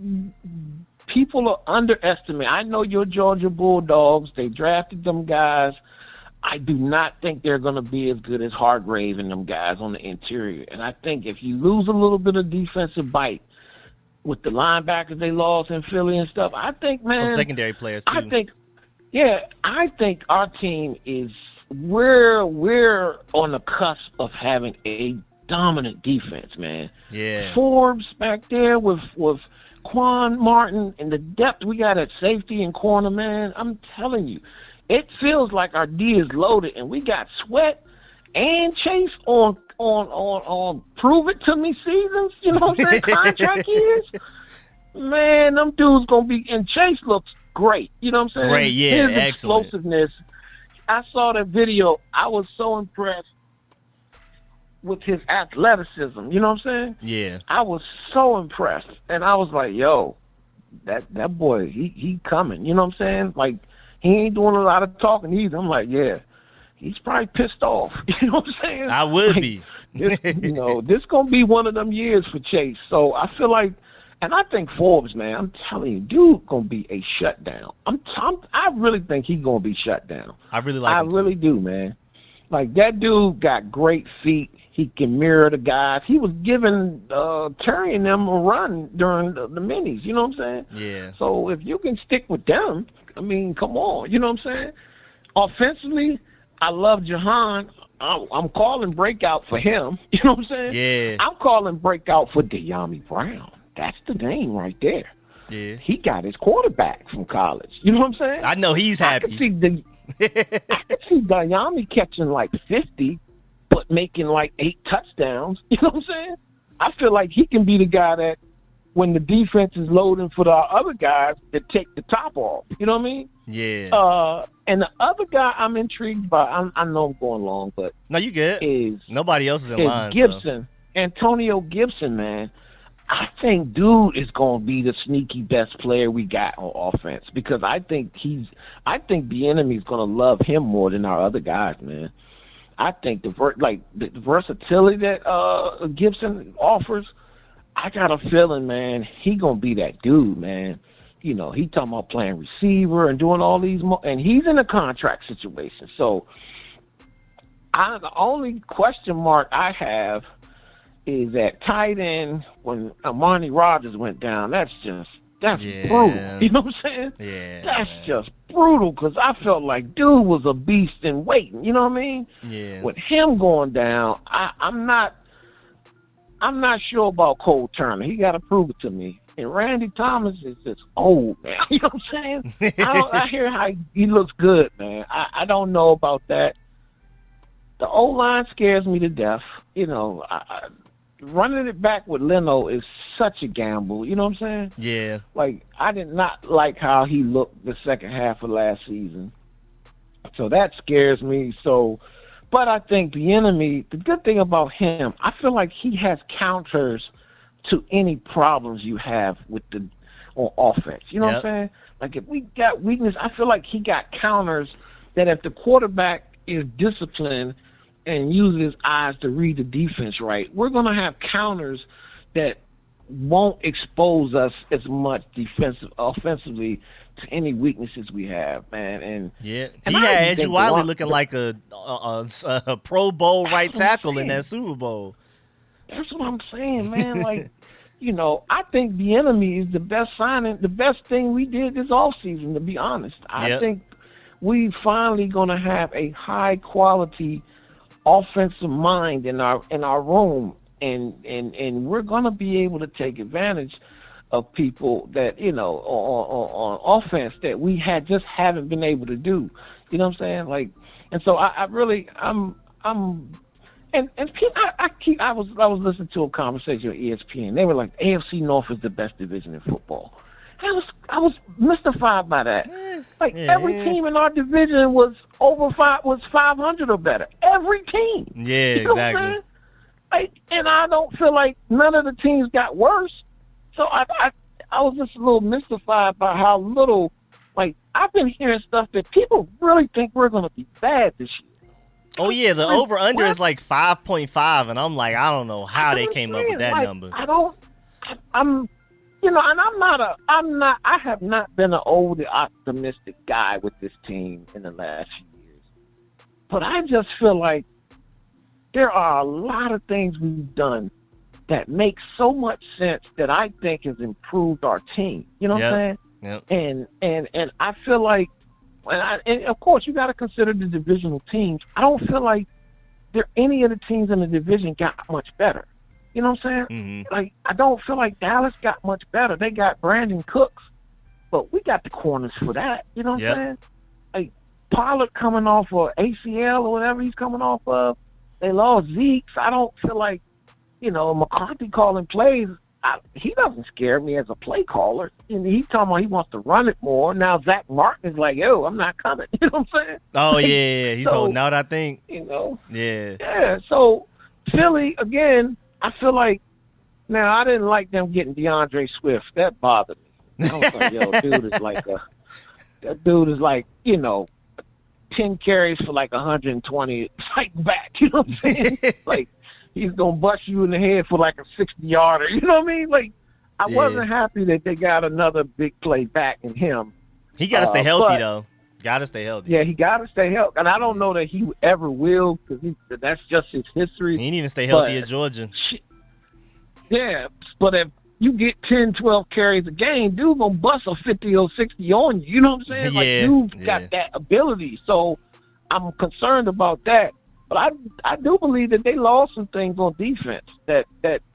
people are underestimating. I know your Georgia Bulldogs. They drafted them guys. I do not think they're going to be as good as Hargrave and them guys on the interior. And I think if you lose a little bit of defensive bite with the linebackers they lost in Philly and stuff, I think, man. Some secondary players, too. I think our team we're on the cusp of having a dominant defense, man. Yeah. Forbes back there with Quan Martin and the depth we got at safety and corner, man. I'm telling you, it feels like our D is loaded, and we got Sweat and Chase on prove it to me seasons. You know what I'm saying? Contract years. Man, them dudes gonna be. And Chase looks great. You know what I'm saying? Great, yeah, His excellent. Explosiveness. I saw that video. I was so impressed with his athleticism. You know what I'm saying? Yeah. I was so impressed, and I was like, "Yo, that boy, he coming." You know what I'm saying? Like, he ain't doing a lot of talking either. I'm like, yeah, he's probably pissed off. You know what I'm saying? I would like, be. This gonna be one of them years for Chase. So I feel like, and I think Forbes, man, I'm telling you, dude, gonna be a shutdown. I really think he's gonna be shut down. I really like him, I really do, man. Like, that dude got great feet. He can mirror the guys. He was giving Terry and them a run during the minis. You know what I'm saying? Yeah. So if you can stick with them, I mean, come on. You know what I'm saying? Offensively, I love Jahan. I'm calling breakout for him. You know what I'm saying? Yeah. I'm calling breakout for De'Ami Brown. That's the name right there. Yeah. He got his quarterback from college. You know what I'm saying? I know he's I happy. could see De'Ami catching like 50, but making like 8 touchdowns. You know what I'm saying? I feel like he can be the guy that, when the defense is loading for the other guys, that take the top off. You know what I mean? Yeah. And the other guy I'm intrigued by, I know I'm going long, but No, you good. is Nobody else is in line. Gibson. So. Antonio Gibson, man. I think dude is going to be the sneaky best player we got on offense, because I think the enemy is going to love him more than our other guys, man. I think the versatility that Gibson offers, I got a feeling, man, he going to be that dude, man. You know, he talking about playing receiver and doing all these and he's in a contract situation. So the only question mark I have is at tight end when Amani Rogers went down. That's brutal. You know what I'm saying? Yeah. That's just brutal, because I felt like dude was a beast in waiting. You know what I mean? Yeah. With him going down, I'm not sure about Cole Turner. He got to prove it to me. And Randy Thomas is just old, man. You know what I'm saying? I hear how he looks good, man. I don't know about that. The O-line scares me to death. You know, running it back with Leno is such a gamble. You know what I'm saying? Yeah. Like, I did not like how he looked the second half of last season. So that scares me. But I think the enemy, the good thing about him, I feel like he has counters to any problems you have on offense. You know what I'm saying? Like, if we got weakness, I feel like he got counters that if the quarterback is disciplined and uses his eyes to read the defense right, we're going to have counters that won't expose us as much offensively to any weaknesses we have, man. And yeah, and he I had just Andrew think Wiley looking like a Pro Bowl right tackle in that Super Bowl. That's what I'm saying, man. Like, you know, I think the enemy is the best signing, the best thing we did this offseason, to be honest. I think we finally going to have a high quality offensive mind in our room, and we're going to be able to take advantage of people that, you know, on offense that we haven't been able to do. You know what I'm saying? Like, and so I was listening to a conversation on ESPN. They were like, AFC North is the best division in football. mystified by that. Every team in our division was 500 or better. Every team. Yeah, you know exactly. And I don't feel like none of the teams got worse. So I was just a little mystified by how little. I've been hearing stuff that people really think we're going to be bad this year. Oh yeah, the over under is like 5.5, and I'm like, I don't know how they came up with that number. And I have not been an overly optimistic guy with this team in the last few years. But I just feel like there are a lot of things we've done that make so much sense that I think has improved our team. You know what I'm saying? Yep. And I feel like, and of course you got to consider the divisional teams. I don't feel like any of the teams in the division got much better. You know what I'm saying? Mm-hmm. I don't feel like Dallas got much better. They got Brandon Cooks, but we got the corners for that. You know what I'm saying? Like Pollard coming off of ACL or whatever he's coming off of. They lost Zeke. So I don't feel like, McCarthy calling plays. He doesn't scare me as a play caller. And he's talking about he wants to run it more. Now Zach Martin is like, yo, I'm not coming. You know what I'm saying? Oh, yeah. He's holding out, I think. Yeah. Yeah. So Philly, again, I feel like, now I didn't like them getting DeAndre Swift. That bothered me. I was like, yo, that dude is like, 10 carries for like 120 fighting back. You know what I'm saying? Like, he's going to bust you in the head for like a 60-yarder. You know what I mean? Like, I wasn't happy that they got another big play back in him. He got to stay healthy, though. Got to stay healthy. Yeah, he got to stay healthy. And I don't know that he ever will because that's just his history. He didn't even stay healthy at Georgia. Yeah, but if you get 10, 12 carries a game, dude going to bust a 50 or 60 on you. You know what I'm saying? Like, dude got that ability. So I'm concerned about that. But I do believe that they lost some things on defense that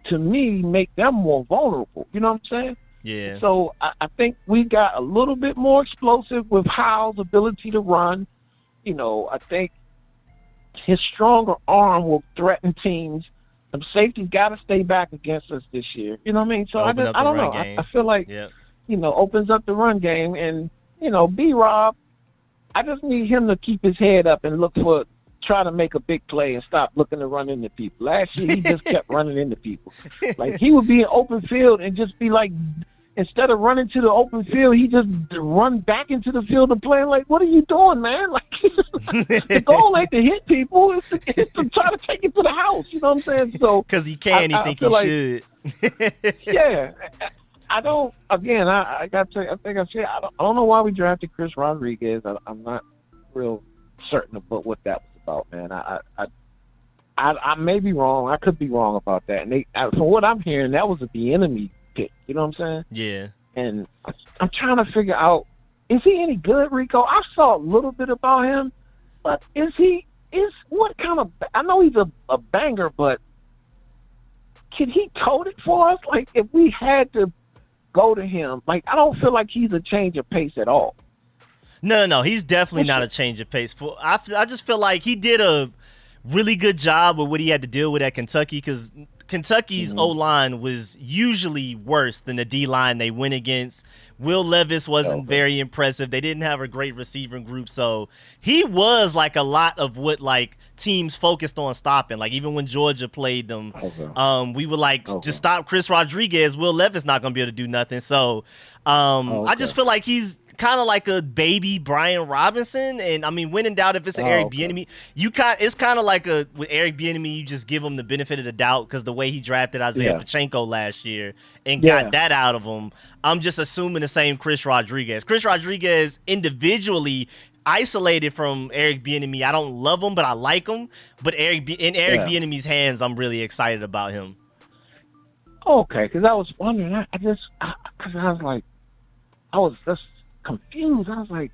to me make them more vulnerable. You know what I'm saying? Yeah. So I think we got a little bit more explosive with Howell's ability to run. I think his stronger arm will threaten teams. The safety's got to stay back against us this year. You know what I mean? So I don't know. I feel like, opens up the run game. And, B-Rob, I just need him to keep his head up and try to make a big play and stop looking to run into people. Last year, he just kept running into people. Like, he would be in open field and just be like, instead of running to the open field, he just run back into the field and play. Like, what are you doing, man? Like, the goal ain't to hit people. It's to try to take it to the house. You know what I'm saying? So because he can, he think he should. Yeah. I don't, again, I got to tell you, I think I said, I don't know why we drafted Chris Rodriguez. I'm not real certain about what that was about, man. I may be wrong. I could be wrong about that. And from what I'm hearing, that was the enemy pick. You know what I'm saying? Yeah. And I'm trying to figure out, is he any good, Rico? I saw a little bit about him, but what kind of, I know he's a banger, but can he code it for us? Like, if we had to go to him, like, I don't feel like he's a change of pace at all. No. He's definitely not a change of pace. I just feel like he did a really good job with what he had to deal with at Kentucky because Kentucky's O-line was usually worse than the D-line they went against. Will Levis wasn't very impressive. They didn't have a great receiving group. So he was like a lot of what like teams focused on stopping. Like even when Georgia played them, we were like, just stop Chris Rodriguez. Will Levis not going to be able to do nothing. So I just feel like he's kind of like a baby Brian Robinson, and I mean, when in doubt, if it's an Eric Bieniemy, it's kind of like with Eric Bieniemy, you just give him the benefit of the doubt because the way he drafted Isaiah Pacheco last year and got that out of him. I'm just assuming the same Chris Rodriguez. Chris Rodriguez individually isolated from Eric Bieniemy. I don't love him, but I like him. But Eric Bieniemy's hands, I'm really excited about him. Okay, because I was wondering, I was just confused. I was like,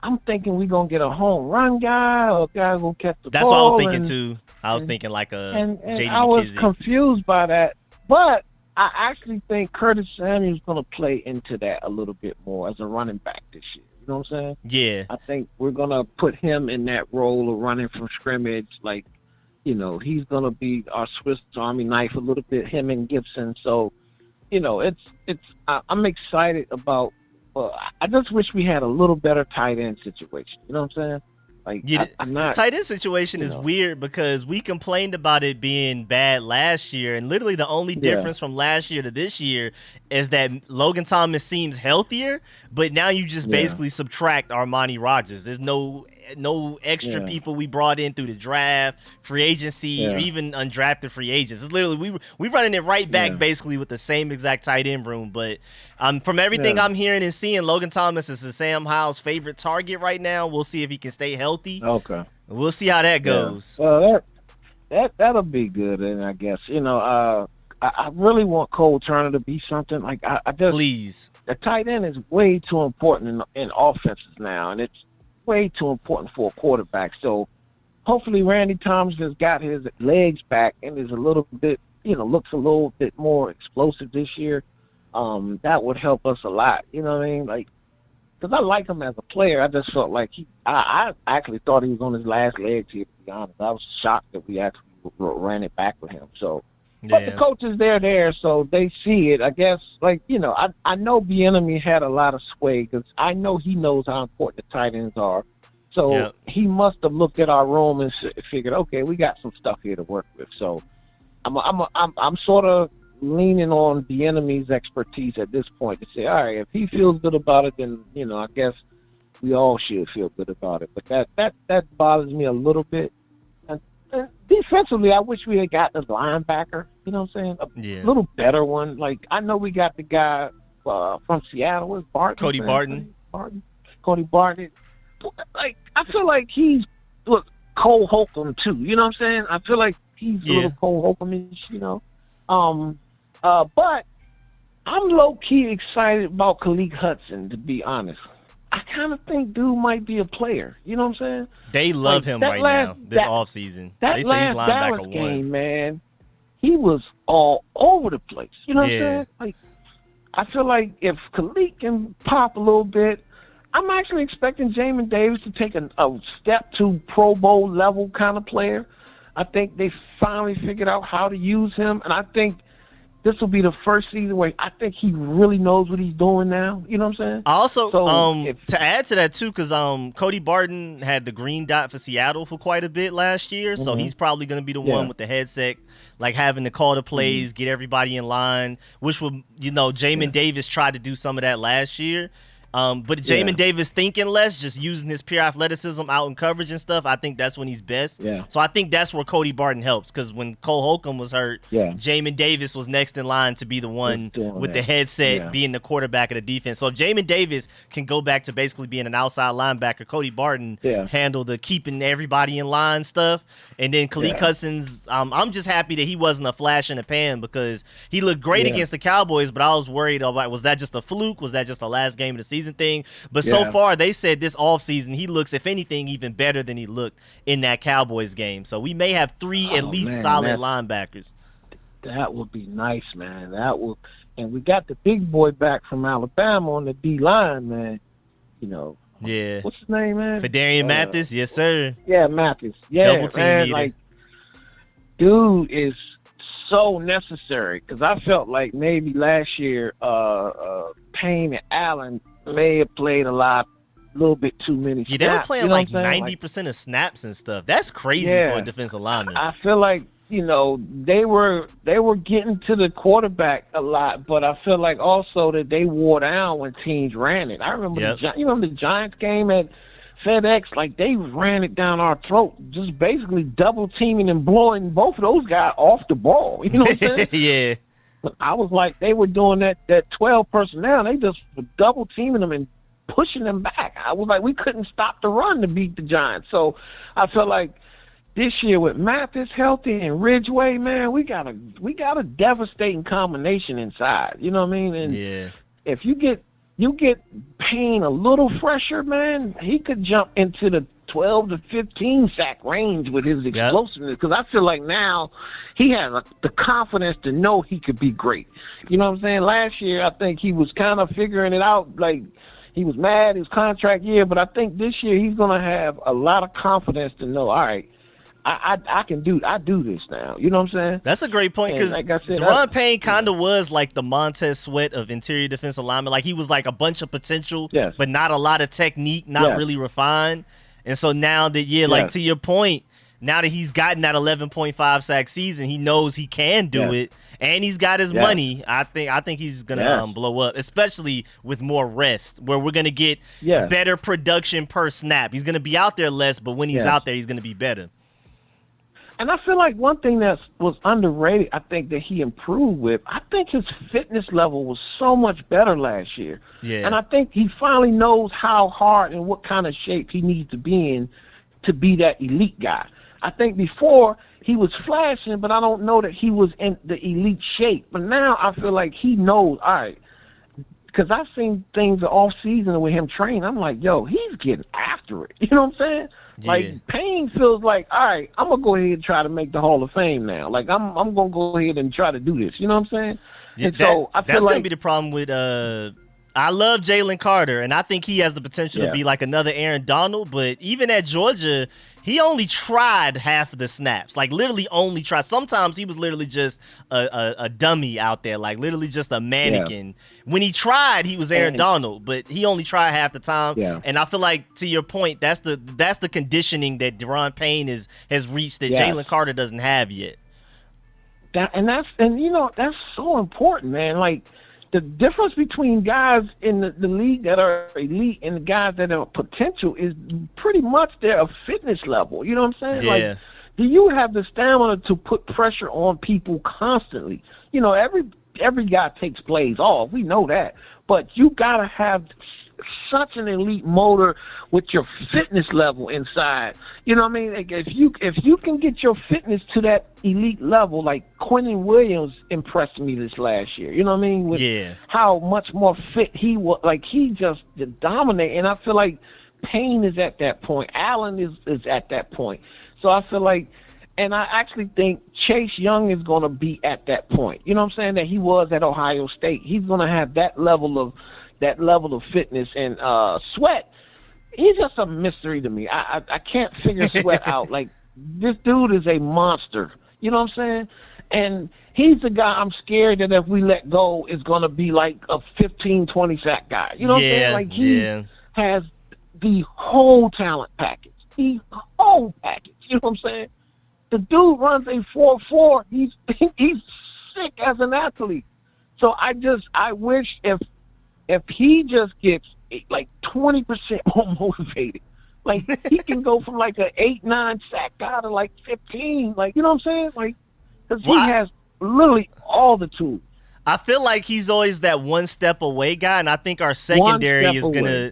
I'm thinking we're going to get a home run guy or a guy who's going to catch the ball. That's what I was thinking, too. I was thinking like J.D. I was McKissick. Confused by that. But I actually think Curtis Samuel's going to play into that a little bit more as a running back this year. You know what I'm saying? Yeah. I think we're going to put him in that role of running from scrimmage. Like, he's going to be our Swiss Army knife a little bit, him and Gibson. So, I'm excited about but I just wish we had a little better tight end situation. You know what I'm saying? Like, Yeah, I'm not. the tight end situation is weird because we complained about it being bad last year, and literally the only difference from last year to this year is that Logan Thomas seems healthier, but now you just basically subtract Armani Rogers. There's no extra people we brought in through the draft, free agency, or even undrafted free agents. It's literally we running it right back basically with the same exact tight end room. But from everything I'm hearing and seeing, Logan Thomas is Sam Howell's favorite target right now. We'll see if he can stay healthy. Okay. We'll see how that goes. Well, that'll be good, and I guess I really want Cole Turner to be something. Like I just please. The tight end is way too important in offenses now, and it's way too important for a quarterback. So hopefully Randy Thomas has got his legs back and is a little bit, looks a little bit more explosive this year. That would help us a lot. You know what I mean? Like, because I like him as a player. I just felt like I actually thought he was on his last legs here, to be honest. I was shocked that we actually ran it back with him. So, but the coaches, they're there, so they see it. I guess, I know Bieniemy had a lot of sway because I know he knows how important the tight ends are. So he must have looked at our room and figured, okay, we got some stuff here to work with. So I'm sort of leaning on Bieniemy's expertise at this point to say, all right, if he feels good about it, then I guess we all should feel good about it. But that bothers me a little bit. And defensively, I wish we had gotten a linebacker, you know what I'm saying? A little better one. Like, I know we got the guy from Seattle, was Barton? Cody Barton. Cody Barton. Like, I feel like he's Cole Holcomb, too. You know what I'm saying? I feel like he's a little Cole Holcomb-ish, But I'm low-key excited about Khaleke Hudson, to be honest. I kind of think dude might be a player. You know what I'm saying? They love him right now, this offseason. They say he's linebacker Dallas one. Game, man, he was all over the place. You know what I'm saying? Like, I feel like if Khaleke can pop a little bit, I'm actually expecting Jamin Davis to take a step to Pro Bowl level kind of player. I think they finally figured out how to use him, and I think this will be the first season where I think he really knows what he's doing now. You know what I'm saying? Also, to add to that, too, because Cody Barton had the green dot for Seattle for quite a bit last year, so he's probably going to be the one with the headset, like having to call the plays, get everybody in line, which will, Jamin Davis tried to do some of that last year. But Jamin Davis thinking less, just using his pure athleticism out in coverage and stuff, I think that's when he's best. Yeah. So I think that's where Cody Barton helps, because when Cole Holcomb was hurt, Jamin Davis was next in line to be the one with the headset, being the quarterback of the defense. So if Jamin Davis can go back to basically being an outside linebacker, Cody Barton handle the keeping everybody in line stuff. And then Khaleke Hudson's, I'm just happy that he wasn't a flash in the pan, because he looked great against the Cowboys, but I was worried about, was that just a fluke? Was that just the last game of the season thing? But so far, they said this offseason he looks, if anything, even better than he looked in that Cowboys game. So we may have three at least solid linebackers. That would be nice, man. And we got the big boy back from Alabama on the D line, man. What's his name, man? Fedarian Mathis, yes, sir. Yeah, Mathis. Yeah, double team man. leader. Like, dude is so necessary, because I felt like maybe last year Payne and Allen may have played a little bit too many snaps. Yeah, they were playing like 90% of snaps and stuff. That's crazy for a defensive lineman. I feel like, they were getting to the quarterback a lot, but I feel like also that they wore down when teams ran it. I remember the Giants game at FedEx, like they ran it down our throat, just basically double teaming and blowing both of those guys off the ball. You know what I'm saying? But I was like, they were doing that 12 personnel. They just were double teaming them and pushing them back. I was like, we couldn't stop the run to beat the Giants. So I felt like this year with Mathis healthy and Ridgeway, man, we got a devastating combination inside. You know what I mean? And if you get Payne a little fresher, man, he could jump into the 12 to 15 sack range with his explosiveness, because I feel like now he has the confidence to know he could be great. You know what I'm saying? Last year, I think he was kind of figuring it out. Like, he was mad his contract year, but I think this year he's going to have a lot of confidence to know, all right, I do this now. You know what I'm saying? That's a great point because like I said, Deron Payne kind of was like the Montez Sweat of interior defensive lineman. Like he was like a bunch of potential, Yes. but not a lot of technique, not Yes. really refined. And so now that like to your point, now that he's gotten that 11.5 sack season, he knows he can do it, and he's got his money. I think he's gonna blow up, especially with more rest, where we're gonna get better production per snap. He's gonna be out there less, but when he's out there, he's gonna be better. And I feel like one thing that was underrated, I think that he improved with, I think his fitness level was so much better last year. Yeah. And I think he finally knows how hard and what kind of shape he needs to be in to be that elite guy. I think before he was flashing, but I don't know that he was in the elite shape. But now I feel like he knows, all right, because I've seen things off season with him train. I'm like, yo, he's getting after it. You know what I'm saying? Yeah. Like Payne feels like, all right, I'm gonna go ahead and try to make the Hall of Fame now. Like I'm gonna go ahead and try to do this. You know what I'm saying? Yeah, and so I feel that's like gonna be the problem with I love Jalen Carter, and I think he has the potential to be like another Aaron Donald. But even at Georgia, he only tried half of the snaps. Like literally only tried. Sometimes he was literally just a dummy out there, like literally just a mannequin. Yeah. When he tried, he was Aaron Donald, but he only tried half the time. Yeah. And I feel like, to your point, that's the conditioning that Deron Payne has reached that Jalen Carter doesn't have yet. That's so important, man. Like, the difference between guys in the league that are elite and the guys that are potential is pretty much their fitness level. You know what I'm saying? Yeah. Like, do you have the stamina to put pressure on people constantly? You know, every guy takes plays off. We know that. But you got to have such an elite motor with your fitness level inside. You know what I mean? Like if you can get your fitness to that elite level, like Quentin Williams impressed me this last year. You know what I mean? With how much more fit he was. Like he just dominated. And I feel like Payne is at that point. Allen is at that point. So I feel like, and I actually think Chase Young is going to be at that point. You know what I'm saying? That he was at Ohio State. He's going to have that level of fitness. And Sweat, he's just a mystery to me. I can't figure Sweat out. Like, this dude is a monster. You know what I'm saying? And he's the guy I'm scared that if we let go is going to be like a 15, 20 sack guy. You know what I'm saying? Like, he has the whole talent package. The whole package. You know what I'm saying? The dude runs a 4.4. He's sick as an athlete. So I wish if he just gets like 20% more motivated, like he can go from like an 8-9 sack guy to like 15, like, you know what I'm saying? Like, because he has literally all the tools. I feel like he's always that one step away guy, and I think our secondary is gonna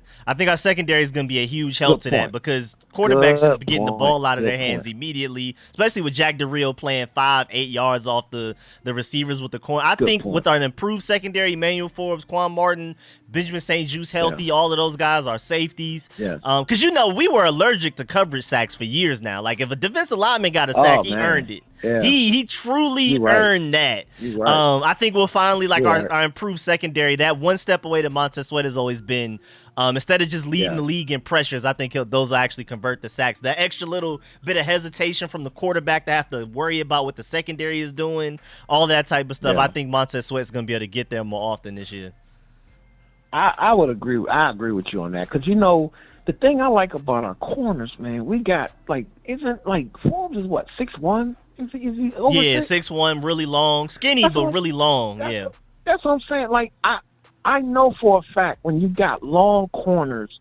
be a huge help to that, because quarterbacks just getting the ball out of their hands immediately, especially with Jack Del Rio playing 5-8 yards off the receivers with the corner. I think with our improved secondary, Emmanuel Forbes, Quan Martin, Benjamin St. Juste healthy, all of those guys are safeties. Because we were allergic to coverage sacks for years now. Like, if a defensive lineman got a sack, he earned it. Yeah. He truly earned that. I think we'll finally, like, our improved secondary, that one step away that Montez Sweat has always been. Instead of just leading the league in pressures, I think those will actually convert the sacks. That extra little bit of hesitation from the quarterback to have to worry about what the secondary is doing, all that type of stuff. I think Montez Sweat's going to be able to get there more often this year. I would agree. I agree with you on that, because the thing I like about our corners, man, we got Forbes is what, 6'1"? Is he over 6'1", really long, skinny but really long. That's what I'm saying. Like, I know for a fact when you got long corners,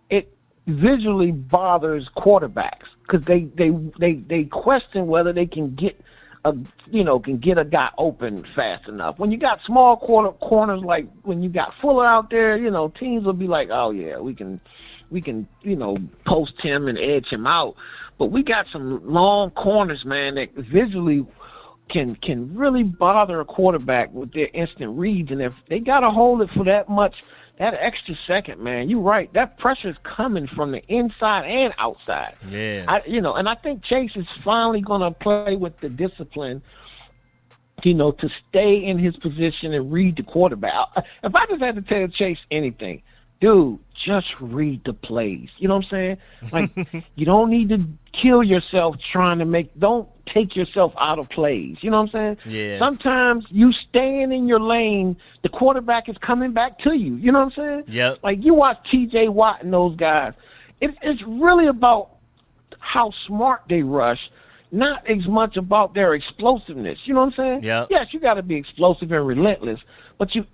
it visually bothers quarterbacks, because they question whether they can get a guy open fast enough. When you got small corners, like when you got Fuller out there, teams will be like, oh yeah, we can post him and edge him out. But we got some long corners, man, that visually can really bother a quarterback with their instant reads. And if they got to hold it for that extra second, man, you're right. That pressure is coming from the inside and outside. Yeah. And I think Chase is finally going to play with the discipline, to stay in his position and read the quarterback. If I just had to tell Chase anything, dude, just read the plays. You know what I'm saying? Like, you don't need to kill yourself trying to don't take yourself out of plays. You know what I'm saying? Yeah. Sometimes you staying in your lane, the quarterback is coming back to you. You know what I'm saying? Yep. Like, you watch T.J. Watt and those guys. It's really about how smart they rush, not as much about their explosiveness. You know what I'm saying? Yep. Yes, you got to be explosive and relentless, but you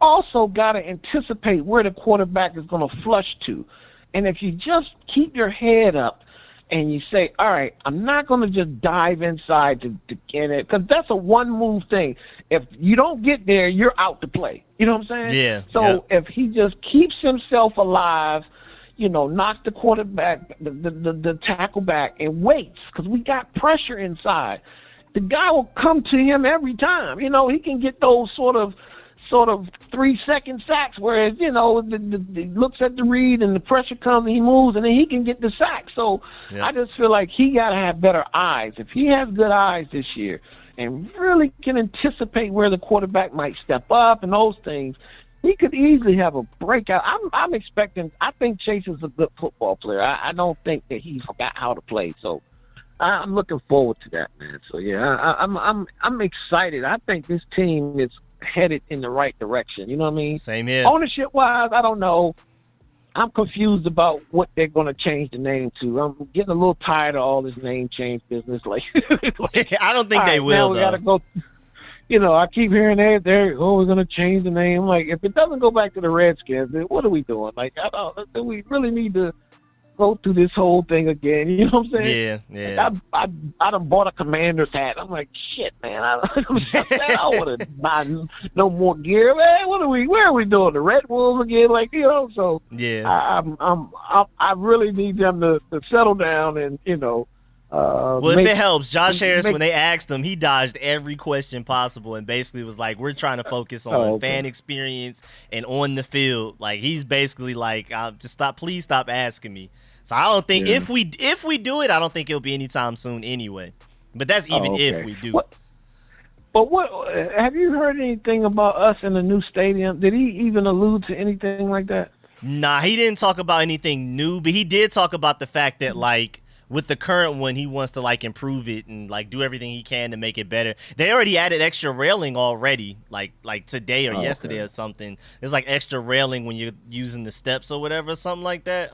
also got to anticipate where the quarterback is going to flush to. And if you just keep your head up and you say, all right, I'm not going to just dive inside to get it, because that's a one-move thing. If you don't get there, you're out to play. You know what I'm saying? Yeah. So if he just keeps himself alive, knock the quarterback, the tackle back, and waits, because we got pressure inside, the guy will come to him every time. He can get those sort of 3-second sacks, whereas, he looks at the read and the pressure comes and he moves and then he can get the sack. So I just feel like he got to have better eyes. If he has good eyes this year and really can anticipate where the quarterback might step up and those things, he could easily have a breakout. I'm expecting. I think Chase is a good football player. I don't think that he forgot how to play. So I'm looking forward to that, man. So yeah, I'm excited. I think this team is headed in the right direction. You know what I mean? Same here. Ownership wise, I don't know. I'm confused about what they're going to change the name to. I'm getting a little tired of all this name change business. Like I don't think they will. Now we got to go. I keep hearing we're going to change the name. Like, if it doesn't go back to the Redskins, then what are we doing? Like, do we really need to go through this whole thing again? You know what I'm saying? Yeah. Like, I done bought a Commander's hat. I'm like, shit, man. I don't want to buy no more gear, man. Where are we doing? The Red Wolves again? Like, so yeah. I really need them to settle down and, well, if it helps, Josh Harris, when they asked him, he dodged every question possible and basically was like, we're trying to focus on fan experience and on the field. Like, he's basically like, please stop asking me. So I don't think if we do it, I don't think it'll be anytime soon anyway. But that's even if we do. But have you heard anything about us in the new stadium? Did he even allude to anything like that? Nah, he didn't talk about anything new, but he did talk about the fact that, like, with the current one, he wants to, like, improve it and, like, do everything he can to make it better. They already added extra railing already, like today or yesterday or something. There's, like, extra railing when you're using the steps or whatever, something like that.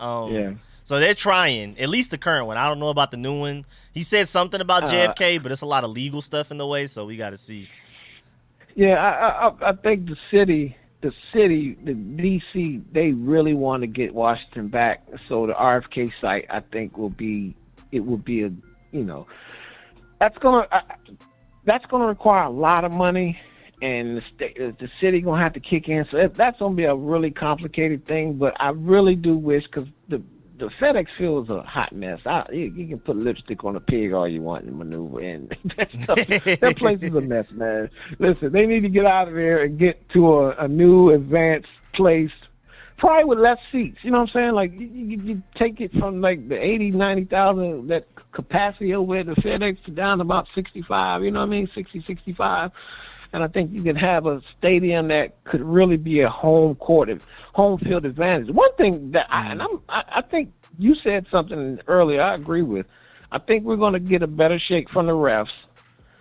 So they're trying, at least the current one. I don't know about the new one. He said something about JFK, but it's a lot of legal stuff in the way, so we got to see. Yeah, I think the DC, they really want to get Washington back. So the RFK site, I think, will be that's gonna require a lot of money, and the city gonna have to kick in. So that's gonna be a really complicated thing. But I really do wish, because the FedEx field is a hot mess. You can put lipstick on a pig all you want and maneuver in. That place is a mess, man. Listen, they need to get out of there and get to a new advanced place, probably with less seats. You know what I'm saying? Like, you take it from like the 80, 90,000, that capacity over at the FedEx, down to about 65, you know what I mean? 60, 65. And I think you could have a stadium that could really be a home field advantage. One thing that I think you said something earlier I agree with. I think we're going to get a better shake from the refs.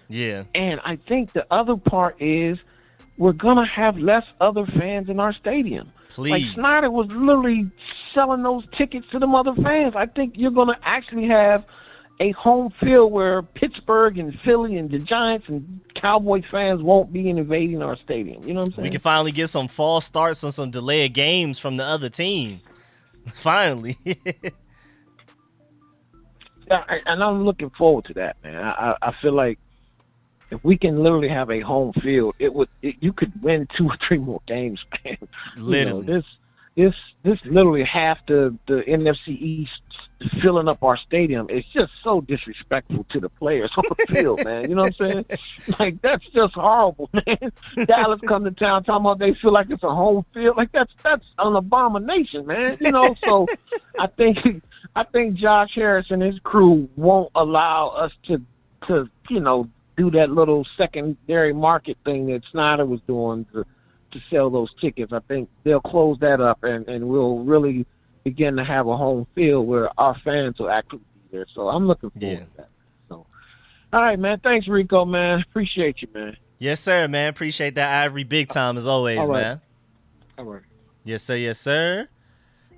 Yeah. And I think the other part is we're going to have less other fans in our stadium. Please. Like, Snyder was literally selling those tickets to them other fans. I think you're going to actually have a home field where Pittsburgh and Philly and the Giants and Cowboys fans won't be invading our stadium. You know what I'm saying? We can finally get some false starts and some delay of games from the other team. Finally. And I'm looking forward to that, man. I feel like if we can literally have a home field, you could win 2 or 3 more games, man. Literally. This literally half the NFC East filling up our stadium. It's just so disrespectful to the players on the field, man. You know what I'm saying? Like, that's just horrible, man. Dallas come to town talking about they feel like it's a home field. Like, that's an abomination, man. So I think Josh Harris and his crew won't allow us to do that little secondary market thing that Snyder was doing, to sell those tickets. I think they'll close that up, and we'll really begin to have a home field where our fans will actually be there. So I'm looking forward to that. So, all right, man. Thanks, Rico, man. Appreciate you, man. Yes, sir, man. Appreciate that, Ivory. Big time as always, All right. man. All right. Yes, sir. Yes, sir.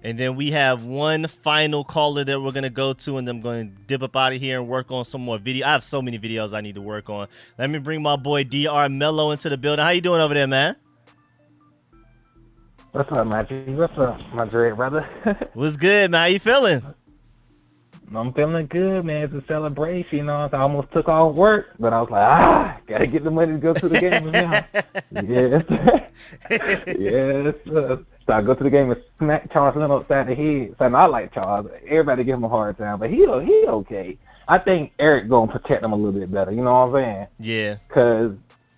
And then we have one final caller that we're going to go to, and I'm going to dip up out of here and work on some more video. I have so many videos I need to work on. Let me bring my boy DR Mello into the building. How you doing over there, man? What's up, my G? What's up, my great brother? What's good, man? How you feeling? I'm feeling good, man. It's a celebration, you know. I almost took off work, but I was like, gotta get the money to go to the game now. Yes. Yes. So I go to the game and smack Charles Lynn upside the head. So I like Charles. Everybody give him a hard time, but he okay. I think Eric gonna protect him a little bit better. You know what I'm saying? Yeah. Because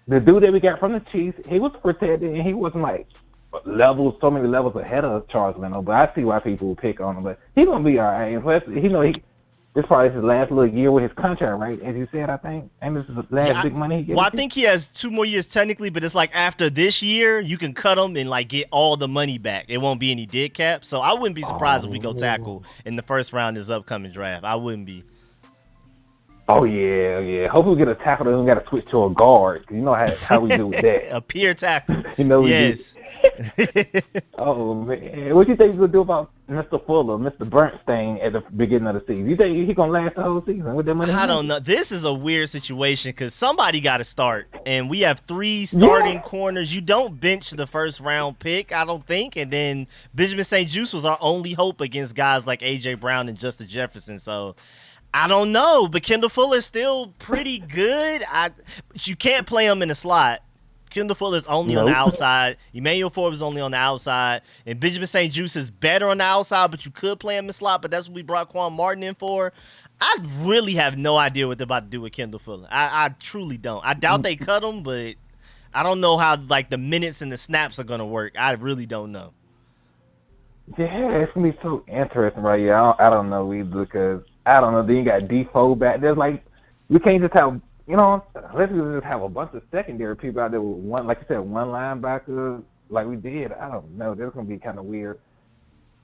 the dude that we got from the Chiefs, he was protected, and he wasn't like so many levels ahead of Charles Leno, but I see why people will pick on him. But he's gonna be all right. And plus, this probably his last little year with his contract, right? As you said, I think, and this is the last big money he gets. Well, I think he has 2 more years technically, but it's like after this year, you can cut him and like get all the money back. It won't be any dead cap. So I wouldn't be surprised if we go tackle in the first round of this upcoming draft. I wouldn't be. Oh, yeah. Hopefully we get a tackle and we got to switch to a guard. Cause you know how we do with that. A peer tackle. You know, yes. Oh, man. What you think he's going to do about Mr. Fuller, Mr. Bernstein at the beginning of the season? You think he's going to last the whole season with that money? I don't know. This is a weird situation because somebody got to start. And we have 3 starting corners. You don't bench the first round pick, I don't think. And then Benjamin St. Juste was our only hope against guys like A.J. Brown and Justin Jefferson. So I don't know, but Kendall Fuller's still pretty good. But you can't play him in the slot. Kendall Fuller's only on the outside. Emmanuel Forbes is only on the outside. And Benjamin St. Juste is better on the outside, but you could play him in the slot, but that's what we brought Quan Martin in for. I really have no idea what they're about to do with Kendall Fuller. I truly don't. I doubt they cut him, but I don't know how like the minutes and the snaps are going to work. I really don't know. Yeah, it's going to be so interesting right here. I don't know either because I don't know. Then you got Defoe back. There's like, we can't just have, let's just have a bunch of secondary people out there with one, like you said, one linebacker like we did. I don't know. That's going to be kind of weird.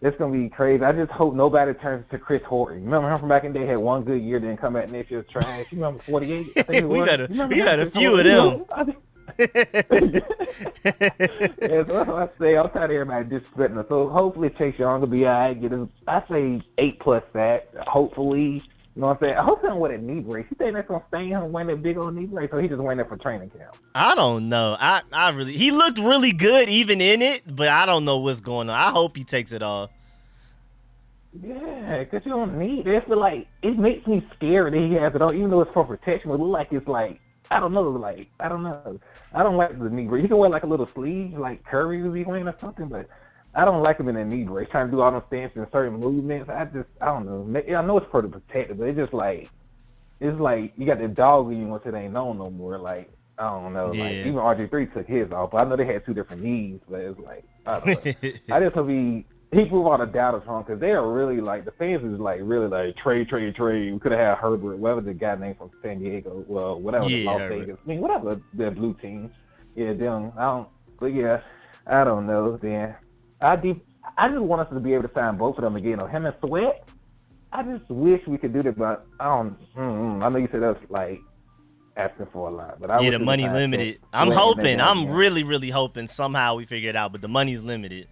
It's going to be crazy. I just hope nobody turns to Chris Horton. Remember him from back in the day, had one good year, then come back next year trash. You remember 48? I think we got a few of them. Yeah, so that's what I say. I'm tired of everybody disrespecting us. So hopefully Chase Young will be all right. Get him, I say 8+ sacks. Hopefully, you know what I'm saying? I hope he don't wear that knee brace. You think that's gonna stay him wearing that big old knee brace, or he just wearing that for training camp? I don't know. He looked really good even in it, but I don't know what's going on. I hope he takes it off. Yeah, because you don't need it. But like, it makes me scared that he has it on, even though it's for protection. It look like it's like, I don't know. I don't like the knee brace. He can wear like a little sleeve, like Curry would be wearing or something, but I don't like him in the knee brace, trying to do all those stances and certain movements. I don't know. I know it's for the protector, but it's just like, you got the dog in you once it ain't known no more. Like, I don't know. Yeah. Like, even RG3 took his off, but I know they had 2 different knees, but it's like, I don't know. I just hope he proved all the doubters wrong, because they are really like, the fans is like, really like, trade. We could have had Herbert, whatever the guy named from San Diego, well, whatever, Las Vegas. I mean, whatever, the blue team. Yeah, them. I don't know, then. I just want us to be able to sign both of them again. Him and Sweat, I just wish we could do that, but I know you said that's like asking for a lot. But the money limited. I'm hoping. I'm really, really hoping somehow we figure it out, but the money's limited.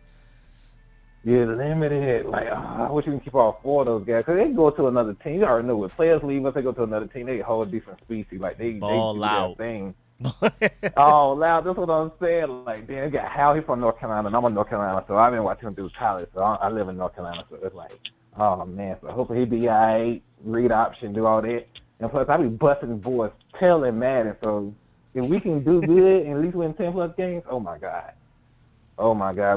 Yeah, the limited. Like, I wish we can keep all 4 of those guys, because they go to another team. You already know when players leave us, they go to another team. They a whole different species. Like, they do out. their thing. Oh, loud. That's what I'm saying. Like, then you got Hal. He's from North Carolina, and I'm in North Carolina, so I've been watching him through college. So I live in North Carolina, so it's like, oh man. So hopefully he'll be all right, read option, do all that, and plus I be busting boys tail and Madden. So if we can do good and at least win 10+ games, oh my god,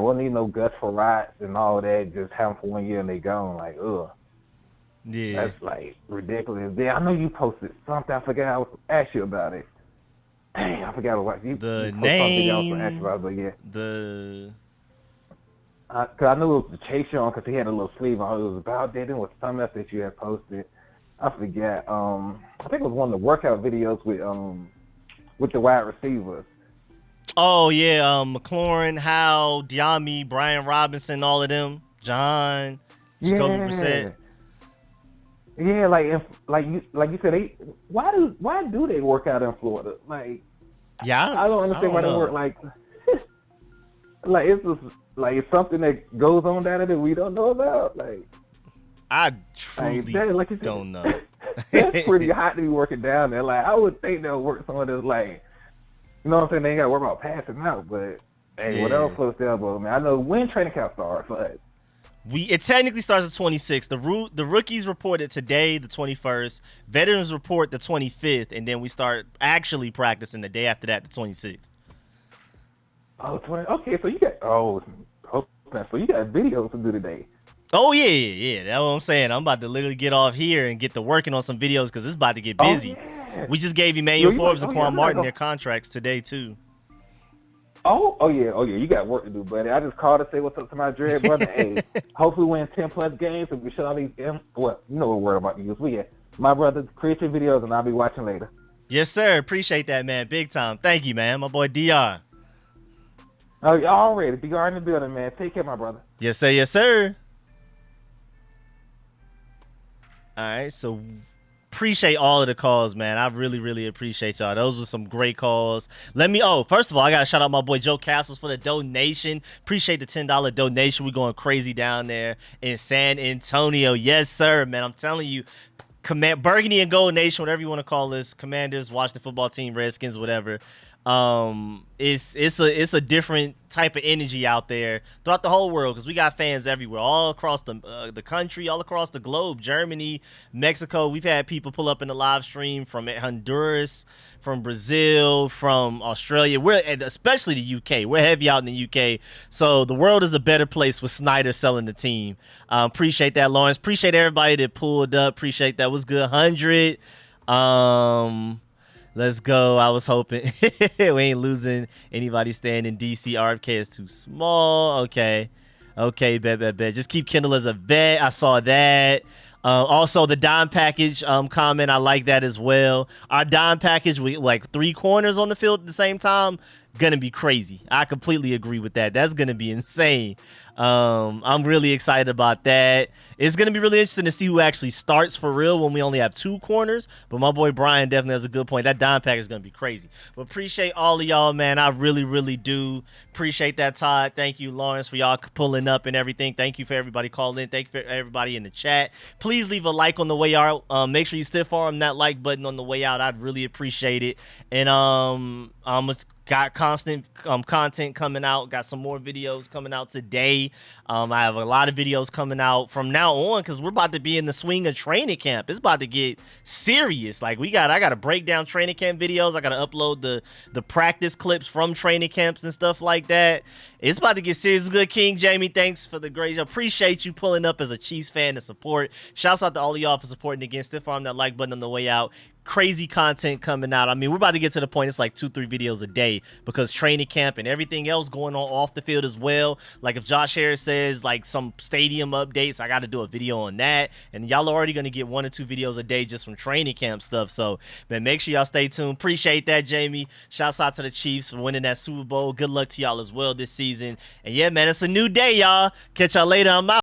we'll need no Gus for rights and all that. Just have them for 1 year and they gone. Like, ugh. Yeah, that's like ridiculous. Yeah, I know you posted something. I forgot I was ask you about it. Dang, I forgot what you the you name. about, but yeah. The cause I knew it was the Chase on because he had a little sleeve on. It was about that. It was something else that you had posted. I forget. I think it was one of the workout videos with the wide receivers. Oh yeah, McLaurin, Howe, Diami, Brian Robinson, all of them. John, Jacoby Brissett. Yeah, like you said, why do they work out in Florida? Like, yeah, I don't understand why know. they work like it's just like it's something that goes on down there that we don't know about. Like, I truly like you said, don't know. That's pretty hot to be working down there. Like, I would think they'll work some of this, like, you know what I'm saying? They ain't got to worry about passing out, but hey, whatever floats the elbow, man. I know when training camp starts, but it technically starts the 26th. The rookies reported today, the 21st. Veterans report the 25th, and then we start actually practicing the day after that, the 26th. Oh, 20. Okay, so you got so you got videos to do today. Oh yeah. That's what I'm saying. I'm about to literally get off here and get to working on some videos because it's about to get busy. Oh, yeah. We just gave Emmanuel Forbes and Quan Martin their contracts today too. Oh yeah. You got work to do, buddy. I just called to say what's up to my dread brother. Hey, hopefully win 10+ games and we shut all these. Well, you know what we're about to use. My brother, create your videos and I'll be watching later. Yes, sir. Appreciate that, man. Big time. Thank you, man. My boy DR. Oh, already. DR in the building, man. Take care, my brother. Yes, sir. Yes, sir. All right, so appreciate all of the calls, man. I really, really appreciate y'all. Those were some great calls. First of all, I got to shout out my boy Joe Castles for the donation. Appreciate the $10 donation. We're going crazy down there in San Antonio. Yes, sir, man. I'm telling you, Burgundy and Gold Nation, whatever you want to call this, Commanders, Washington football team, Redskins, whatever. It's a different type of energy out there throughout the whole world because we got fans everywhere, all across the country, all across the globe. Germany, Mexico. We've had people pull up in the live stream from Honduras, from Brazil, from Australia. Especially the UK. We're heavy out in the UK. So the world is a better place with Snyder selling the team. Appreciate that, Lawrence. Appreciate everybody that pulled up. Appreciate that. Was good. 100. Let's go. I was hoping we ain't losing anybody staying in DC. RFK is too small. Okay, bet. Just keep Kendall as a vet. I saw that. Also, the dime package comment, I like that as well. Our dime package with like 3 corners on the field at the same time, gonna be crazy. I completely agree with that. That's gonna be insane. I'm really excited about that. It's gonna be really interesting to see who actually starts for real when we only have 2 corners. But my boy Brian definitely has a good point. That dime package is gonna be crazy. But appreciate all of y'all, man. I really, really do appreciate that, Todd. Thank you, Lawrence, for y'all pulling up and everything. Thank you for everybody calling in. Thank you for everybody in the chat. Please leave a like on the way out. Make sure you stiff arm that like button on the way out. I'd really appreciate it. And got constant content coming out. Got some more videos coming out today. I have a lot of videos coming out from now on because we're about to be in the swing of training camp. It's about to get serious. Like I got to break down training camp videos. I got to upload the practice clips from training camps and stuff like that. It's about to get serious. Good, King Jamie. Thanks for the great. Appreciate you pulling up as a Chiefs fan to support. Shouts out to all of y'all for supporting again. Stiff arm that like button on the way out. Crazy content coming out. I mean, we're about to get to the point it's like 2-3 videos a day because training camp and everything else going on off the field as well. Like if Josh Harris says like some stadium updates, I got to do a video on that. And y'all are already going to get 1 or 2 videos a day just from training camp stuff. So, man, make sure y'all stay tuned. Appreciate that, Jamie. Shouts out to the Chiefs for winning that Super Bowl. Good luck to y'all as well this season. And yeah, man, it's a new day, y'all. Catch y'all later. I'm out.